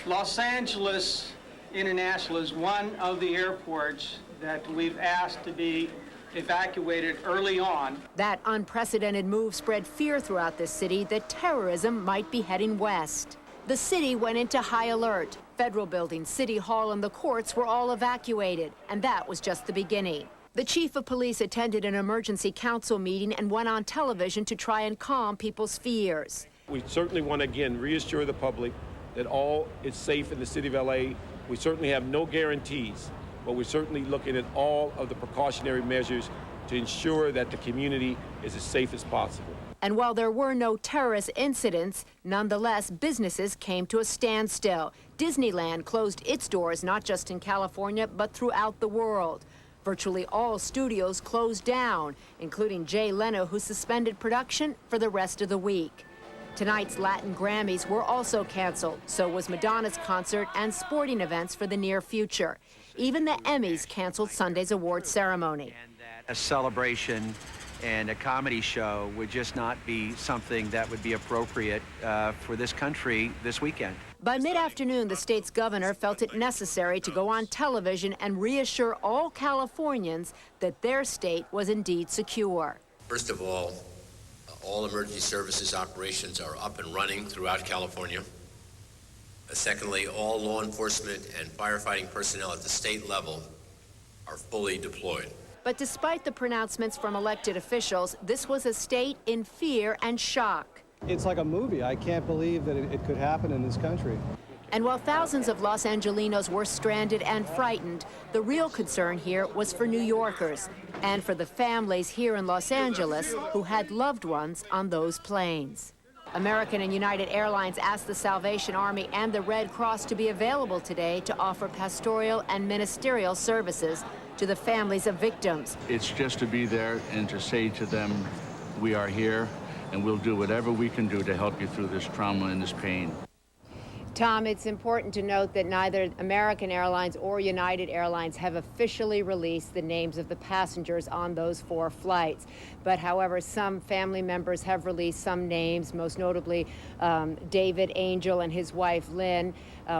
Los Angeles International is one of the airports that we've asked to be evacuated early on. That unprecedented move spread fear throughout the city that terrorism might be heading west. The city went into high alert. Federal buildings, City Hall, and the courts were all evacuated, and that was just the beginning. The chief of police attended an emergency council meeting and went on television to try and calm people's fears. We certainly want to, again, reassure the public that all is safe in the city of LA. We certainly have no guarantees, but we're certainly looking at all of the precautionary measures to ensure that the community is as safe as possible. And while there were no terrorist incidents, nonetheless, businesses came to a standstill. Disneyland closed its doors not just in California, but throughout the world. Virtually all studios closed down, including Jay Leno, who suspended production for the rest of the week. Tonight's Latin Grammys were also canceled. So was Madonna's concert and sporting events for the near future. Even the Emmys canceled Sunday's award ceremony. A celebration and a comedy show would just not be something that would be appropriate for this country this weekend. By mid-afternoon, the state's governor felt it necessary to go on television and reassure all Californians that their state was indeed secure. First of all emergency services operations are up and running throughout California. Secondly, all law enforcement and firefighting personnel at the state level are fully deployed. But despite the pronouncements from elected officials, this was a state in fear and shock. It's like a movie. I can't believe that it could happen in this country. And while thousands of Los Angelinos were stranded and frightened, the real concern here was for New Yorkers and for the families here in Los Angeles who had loved ones on those planes. American and United Airlines asked the Salvation Army and the Red Cross to be available today to offer pastoral and ministerial services to the families of victims. It's just to be there and to say to them, we are here and we'll do whatever we can do to help you through this trauma and this pain. Tom, it's important to note that neither American Airlines or United Airlines have officially released the names of the passengers on those 4 flights. But however, some family members have released some names, most notably David Angel and his wife Lynn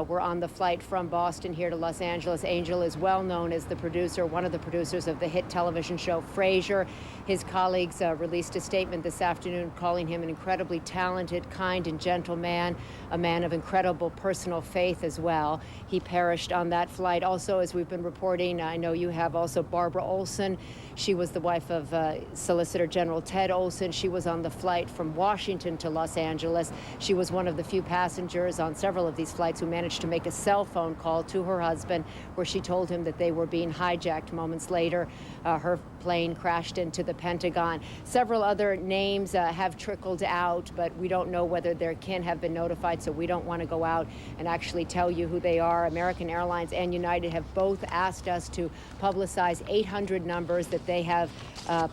were on the flight from Boston here to Los Angeles. Angel is well known as the producer, one of the producers of the hit television show Frasier. His colleagues released a statement this afternoon calling him an incredibly talented, kind, and gentle man, a man of incredible personal faith as well. He perished on that flight. Also, as we've been reporting, I know you have also Barbara Olson. She was the wife of Solicitor General Ted Olson. She was on the flight from Washington to Los Angeles. She was one of the few passengers on several of these flights who managed to make a cell phone call to her husband where she told him that they were being hijacked. Moments later, her plane crashed into the Pentagon. Several other names have trickled out, but we don't know whether their kin have been notified, so we don't want to go out and actually tell you who they are. American Airlines and United have both asked us to publicize 800 numbers that they have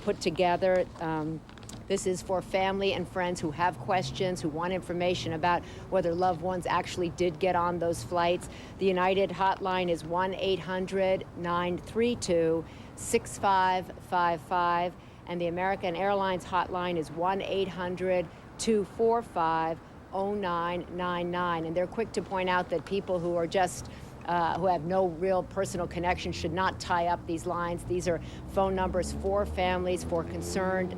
put together. This is for family and friends who have questions, who want information about whether loved ones actually did get on those flights. The United hotline is 1-800-932-6555, and the American Airlines hotline is 1-800-245-0999. And they're quick to point out that people who are just who have no real personal connection should not tie up these lines. These are phone numbers for families, for concerned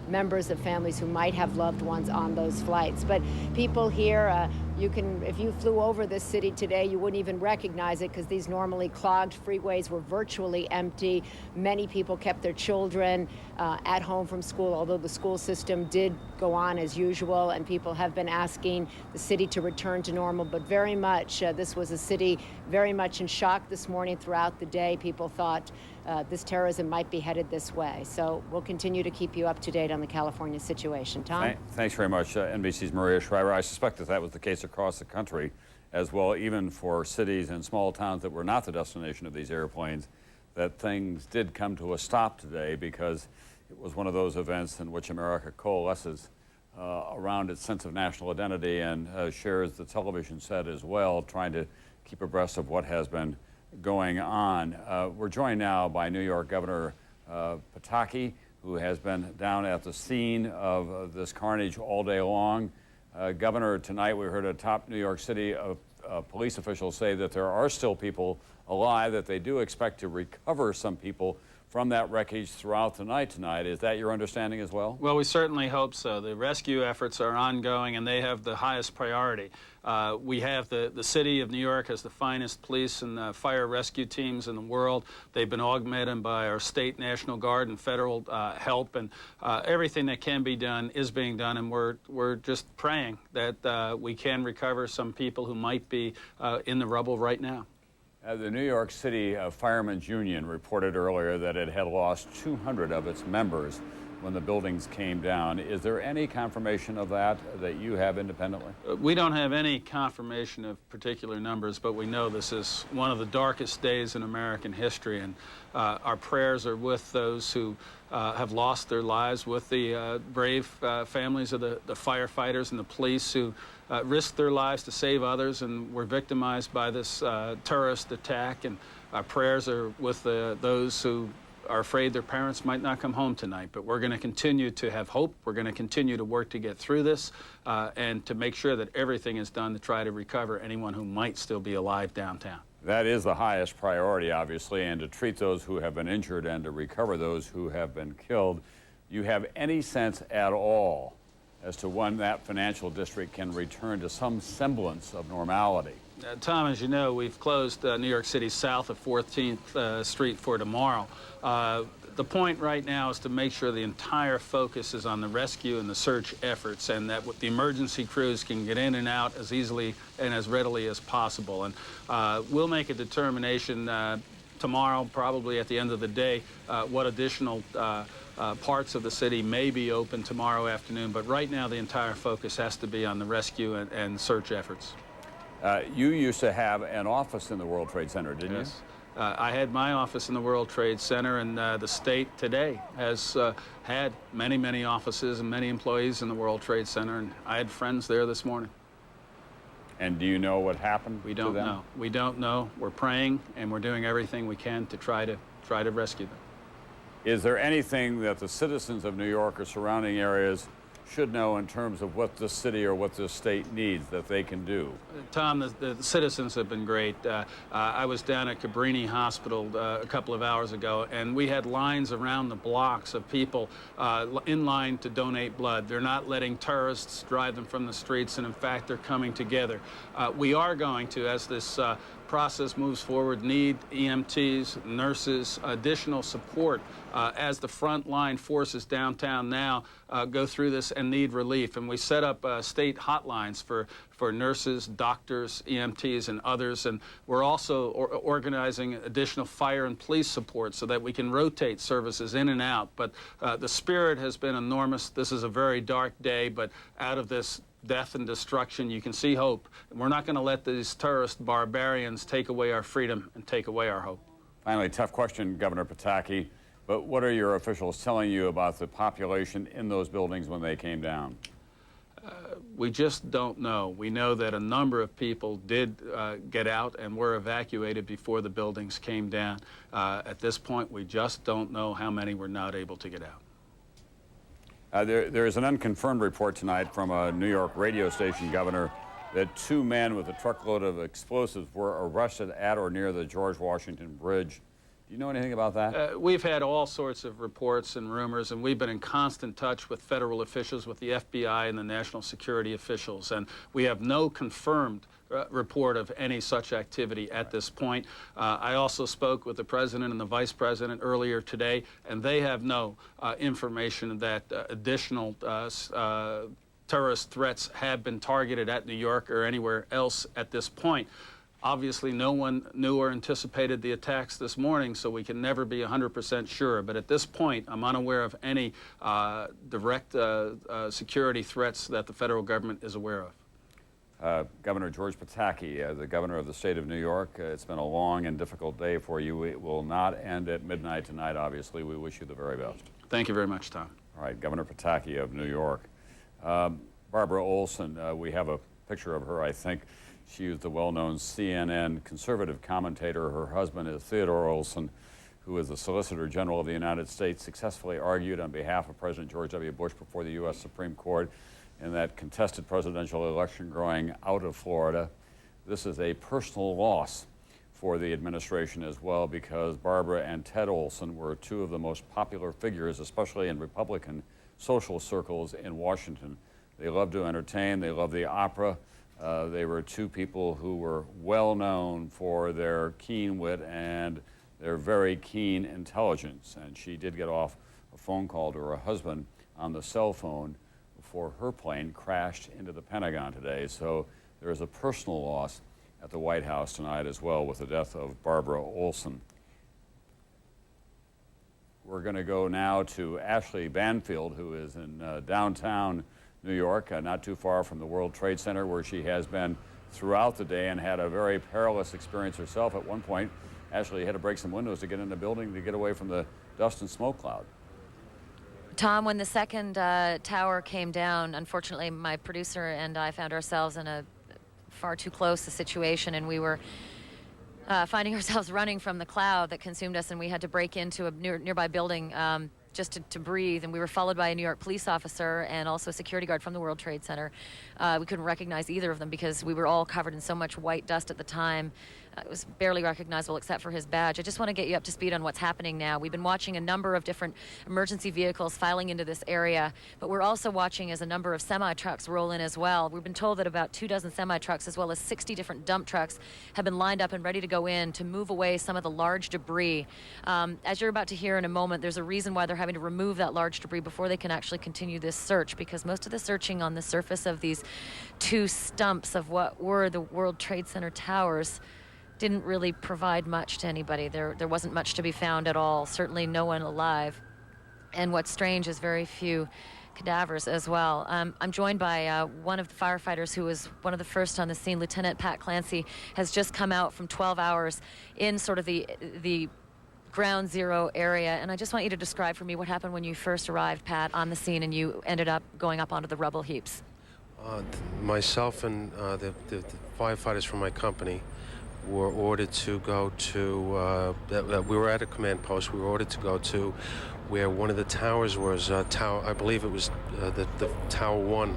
members of families who might have loved ones on those flights. But people here, if you flew over this city today, you wouldn't even recognize it because these normally clogged freeways were virtually empty. Many people kept their children at home from school, although the school system did go on as usual, and people have been asking the city to return to normal. But very much, this was a city very much in shock this morning. Throughout the day, people thought this terrorism might be headed this way. So we'll continue to keep you up to date on the California situation. Tom? Thanks very much, NBC's Maria Shriver. I suspect that was the case across the country as well, even for cities and small towns that were not the destination of these airplanes, that things did come to a stop today because it was one of those events in which America coalesces around its sense of national identity and shares the television set as well, trying to keep abreast of what has been going on. We're joined now by New York Governor Pataki, who has been down at the scene of this carnage all day long. Governor, tonight we heard a top New York City police official say that there are still people alive, that they do expect to recover some people from that wreckage throughout the night tonight. Is that your understanding as well? Well, we certainly hope so. The rescue efforts are ongoing, and they have the highest priority. We have the city of New York has the finest police and fire rescue teams in the world. They've been augmented by our state, National Guard, and federal help, and everything that can be done is being done, and we're just praying that we can recover some people who might be in the rubble right now. The New York City Firemen's Union reported earlier that it had lost 200 of its members when the buildings came down. Is there any confirmation of that you have independently? We don't have any confirmation of particular numbers, but we know this is one of the darkest days in American history, and our prayers are with those who have lost their lives, with the brave families of the firefighters and the police who risked their lives to save others and were victimized by this terrorist attack. And our prayers are with those who are afraid their parents might not come home tonight. But we're going to continue to have hope. We're going to continue to work to get through this and to make sure that everything is done to try to recover anyone who might still be alive downtown. That is the highest priority, obviously, and to treat those who have been injured and to recover those who have been killed. You have any sense at all as to when that financial district can return to some semblance of normality? Tom, as you know, we've closed New York City south of 14th Street for tomorrow. The point right now is to make sure the entire focus is on the rescue and the search efforts, and that the emergency crews can get in and out as easily and as readily as possible. And we'll make a determination tomorrow, probably at the end of the day, what additional parts of the city may be open tomorrow afternoon. But right now, the entire focus has to be on the rescue and search efforts. You used to have an office in the World Trade Center, didn't you? I had my office in the World Trade Center, and the state today has had many, many offices and many employees in the World Trade Center, and I had friends there this morning. And do you know what happened? We don't know. We don't know. We're praying, and we're doing everything we can to try to rescue them. Is there anything that the citizens of New York or surrounding areas should know in terms of what this city or what this state needs that they can do? Tom, the citizens have been great. I was down at Cabrini Hospital a couple of hours ago, and we had lines around the blocks of people in line to donate blood. They're not letting terrorists drive them from the streets, and in fact, they're coming together. We are going to, as this process moves forward, need EMTs, nurses, additional support as the frontline forces downtown now go through this and need relief. And we set up state hotlines for nurses, doctors, EMTs, and others. And we're also organizing additional fire and police support so that we can rotate services in and out. But the spirit has been enormous. This is a very dark day, but out of this death and destruction, you can see hope. We're not going to let these terrorist barbarians take away our freedom and take away our hope. Finally, tough question, Governor Pataki, but what are your officials telling you about the population in those buildings when they came down? We just don't know. We know that a number of people did get out and were evacuated before the buildings came down. At this point, we just don't know how many were not able to get out. There is an unconfirmed report tonight from a New York radio station, Governor, that 2 men with a truckload of explosives were arrested at or near the George Washington Bridge. Do you know anything about that? We've had all sorts of reports and rumors, and we've been in constant touch with federal officials, with the FBI and the national security officials, and we have no confirmed report of any such activity at this point. I also spoke with the president and the vice president earlier today, and they have no information that additional terrorist threats have been targeted at New York or anywhere else at this point. Obviously, no one knew or anticipated the attacks this morning, so we can never be 100% sure. But at this point, I'm unaware of any direct security threats that the federal government is aware of. Governor George Pataki, the governor of the state of New York, it's been a long and difficult day for you. It will not end at midnight tonight, obviously. We wish you the very best. Thank you very much, Tom. All right, Governor Pataki of New York. Barbara Olson, we have a picture of her, I think. She was the well-known CNN conservative commentator. Her husband is Theodore Olson, who is the Solicitor General of the United States, successfully argued on behalf of President George W. Bush before the U.S. Supreme Court in that contested presidential election growing out of Florida. This is a personal loss for the administration as well, because Barbara and Ted Olson were 2 of the most popular figures, especially in Republican social circles in Washington. They loved to entertain, they loved the opera. They were 2 people who were well known for their keen wit and their very keen intelligence. And she did get off a phone call to her husband on the cell phone before her plane crashed into the Pentagon today. So there is a personal loss at the White House tonight as well with the death of Barbara Olson. We're going to go now to Ashley Banfield, who is in downtown New York, not too far from the World Trade Center, where she has been throughout the day and had a very perilous experience herself. At one point, Ashley had to break some windows to get in the building to get away from the dust and smoke cloud. Tom, when the second tower came down, unfortunately, my producer and I found ourselves in a far too close a situation, and we were finding ourselves running from the cloud that consumed us, and we had to break into a nearby building just to breathe, and we were followed by a New York police officer and also a security guard from the World Trade Center. We couldn't recognize either of them because we were all covered in so much white dust at the time. It was barely recognizable except for his badge. I just want to get you up to speed on what's happening now. We've been watching a number of different emergency vehicles filing into this area, but we're also watching as a number of semi-trucks roll in as well. We've been told that about 24 semi-trucks as well as 60 different dump trucks have been lined up and ready to go in to move away some of the large debris. As you're about to hear in a moment, there's a reason why they're having to remove that large debris before they can actually continue this search, because most of the searching on the surface of these 2 stumps of what were the World Trade Center towers didn't really provide much to anybody. There wasn't much to be found at all, certainly no one alive. And what's strange is very few cadavers as well. I'm joined by one of the firefighters who was one of the first on the scene. Lieutenant Pat Clancy has just come out from 12 hours in sort of the ground zero area, and I just want you to describe for me what happened when you first arrived, Pat, on the scene and you ended up going up onto the rubble heaps. Myself and the firefighters from my company were ordered to go to, we were at a command post, we were ordered to go to where one of the towers was, I believe it was the Tower 1.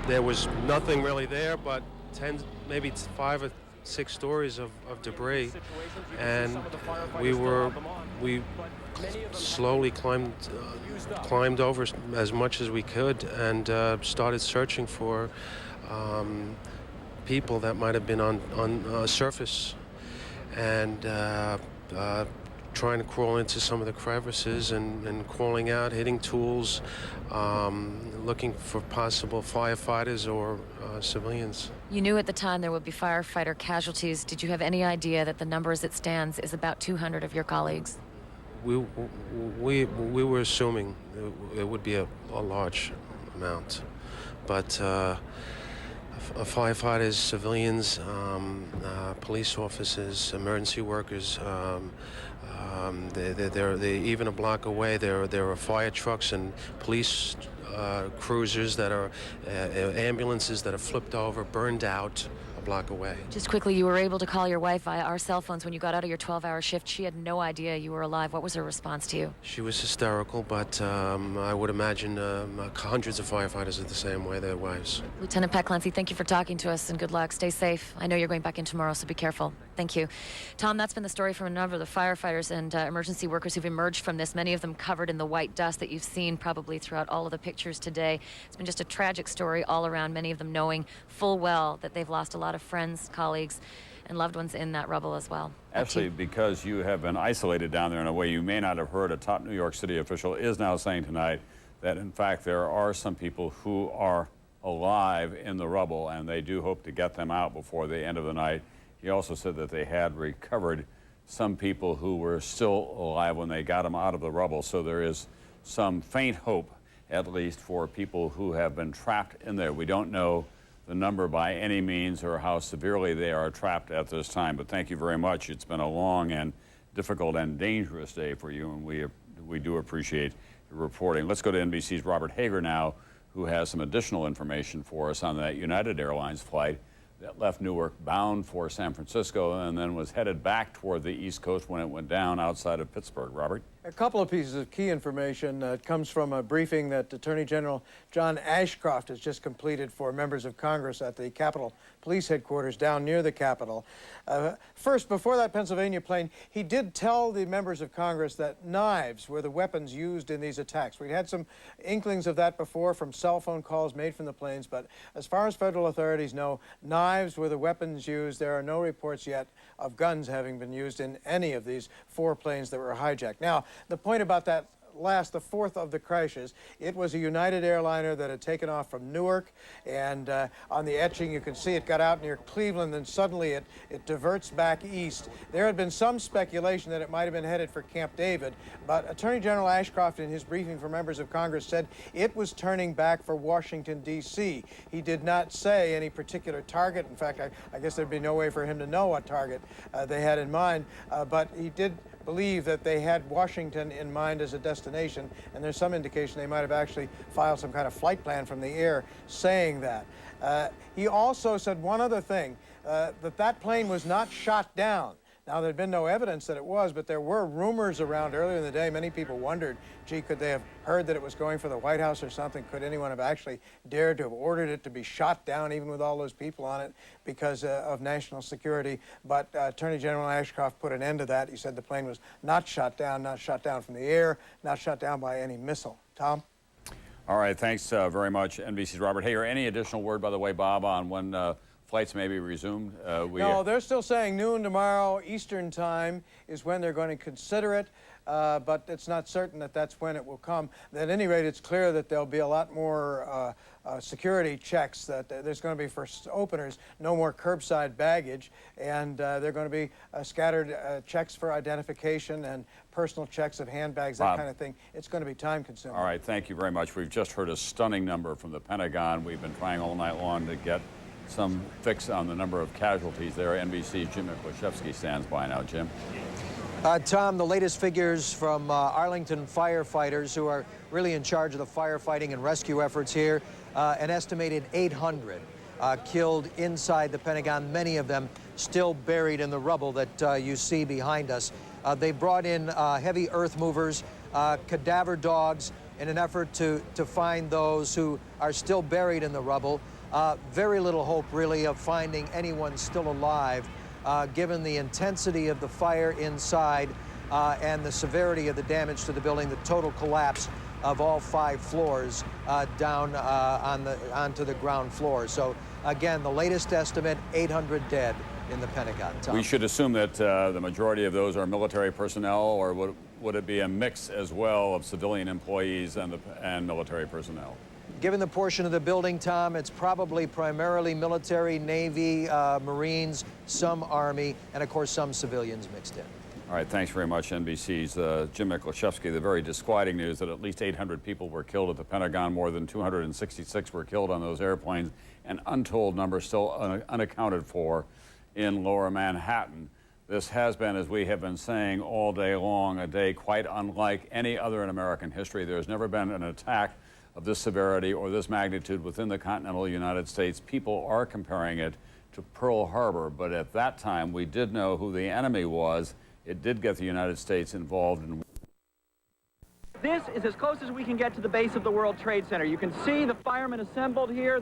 There was nothing really there, but maybe 5 or 6 stories of debris, and we slowly climbed over as much as we could and started searching for people that might have been on surface, and trying to crawl into some of the crevices and crawling out, hitting tools, looking for possible firefighters or civilians. You knew at the time there would be firefighter casualties. Did you have any idea that the number as it stands is about 200 of your colleagues? We were assuming it would be a large amount, but firefighters, civilians, police officers, emergency workers, they're even a block away. There are fire trucks and police cruisers that are ambulances that are flipped over, burned out a block away. Just quickly, you were able to call your wife via our cell phones when you got out of your 12-hour shift. She had no idea you were alive. What was her response to you? She was hysterical, but I would imagine hundreds of firefighters are the same way, their wives. Lieutenant Pat Clancy, thank you for talking to us, and good luck. Stay safe. I know you're going back in tomorrow, so be careful. Thank you. Tom, that's been the story from a number of the firefighters and emergency workers who've emerged from this, many of them covered in the white dust that you've seen probably throughout all of the pictures today. It's been just a tragic story all around, many of them knowing full well that they've lost a lot of friends, colleagues, and loved ones in that rubble as well. Actually, because you have been isolated down there in a way you may not have heard, a top New York City official is now saying tonight that, in fact, there are some people who are alive in the rubble, and they do hope to get them out before the end of the night. He also said that they had recovered some people who were still alive when they got them out of the rubble. So there is some faint hope, at least, for people who have been trapped in there. We don't know the number by any means or how severely they are trapped at this time. But thank you very much. It's been a long and difficult and dangerous day for you, and we do appreciate your reporting. Let's go to NBC's Robert Hager now, who has some additional information for us on that United Airlines flight that left Newark bound for San Francisco and then was headed back toward the East Coast when it went down outside of Pittsburgh. Robert? A couple of pieces of key information. It comes from a briefing that Attorney General John Ashcroft has just completed for members of Congress at the Capitol Police Headquarters down near the Capitol. First, before that Pennsylvania plane, he did tell the members of Congress that knives were the weapons used in these attacks. We'd had some inklings of that before from cell phone calls made from the planes, but as far as federal authorities know, knives were the weapons used. There are no reports yet of guns having been used in any of these 4 planes that were hijacked. Now, the point about that the 4th of the crashes, it was a United airliner that had taken off from Newark, and on the etching you can see it got out near Cleveland, and suddenly it diverts back east. There had been some speculation that it might have been headed for Camp David, but Attorney General Ashcroft in his briefing for members of Congress said it was turning back for Washington, D.C. He did not say any particular target. In fact, I guess there'd be no way for him to know what target they had in mind, but he did believe that they had Washington in mind as a destination, and there's some indication they might have actually filed some kind of flight plan from the air saying that. He also said one other thing, that plane was not shot down. Now, there'd been no evidence that it was, but there were rumors around earlier in the day. Many people wondered, gee, could they have heard that it was going for the White House or something? Could anyone have actually dared to have ordered it to be shot down, even with all those people on it, because of national security? But Attorney General Ashcroft put an end to that. He said the plane was not shot down from the air, not shot down by any missile. Tom? All right, thanks very much, NBC's Robert Hager. Any additional word, by the way, Bob, on when flights may be resumed? No, they're still saying noon tomorrow Eastern time is when they're going to consider it, but it's not certain that that's when it will come. At any rate, it's clear that there'll be a lot more security checks, that there's going to be, for openers, no more curbside baggage, and there are going to be scattered checks for identification and personal checks of handbags, that kind of thing. It's going to be time-consuming. All right, thank you very much. We've just heard a stunning number from the Pentagon. We've been trying all night long to get some fix on the number of casualties there. NBC's Jim Miklashevsky stands by now. Jim. Tom, the latest figures from Arlington firefighters, who are really in charge of the firefighting and rescue efforts here, an estimated 800 killed inside the Pentagon, many of them still buried in the rubble that you see behind us. They brought in heavy earth movers, cadaver dogs, in an effort to find those who are still buried in the rubble. Very little hope, really, of finding anyone still alive, given the intensity of the fire inside and the severity of the damage to the building, the total collapse of all 5 floors down onto the ground floor. So, again, the latest estimate, 800 dead in the Pentagon. Tom. We should assume that the majority of those are military personnel, or would it be a mix as well of civilian employees and military personnel? Given the portion of the building, Tom, it's probably primarily military, Navy, Marines, some Army, and of course some civilians mixed in. All right, thanks very much, NBC's Jim Miklashevsky. The very disquieting news that at least 800 people were killed at the Pentagon, more than 266 were killed on those airplanes, an untold number still unaccounted for in lower Manhattan. This has been, as we have been saying all day long, a day quite unlike any other in American history. There's never been an attack of this severity or this magnitude within the continental United States. People are comparing it to Pearl Harbor, but at that time we did know who the enemy was. It did get the United States involved in. This is as close as we can get to the base of the World Trade Center. You can see the firemen assembled here.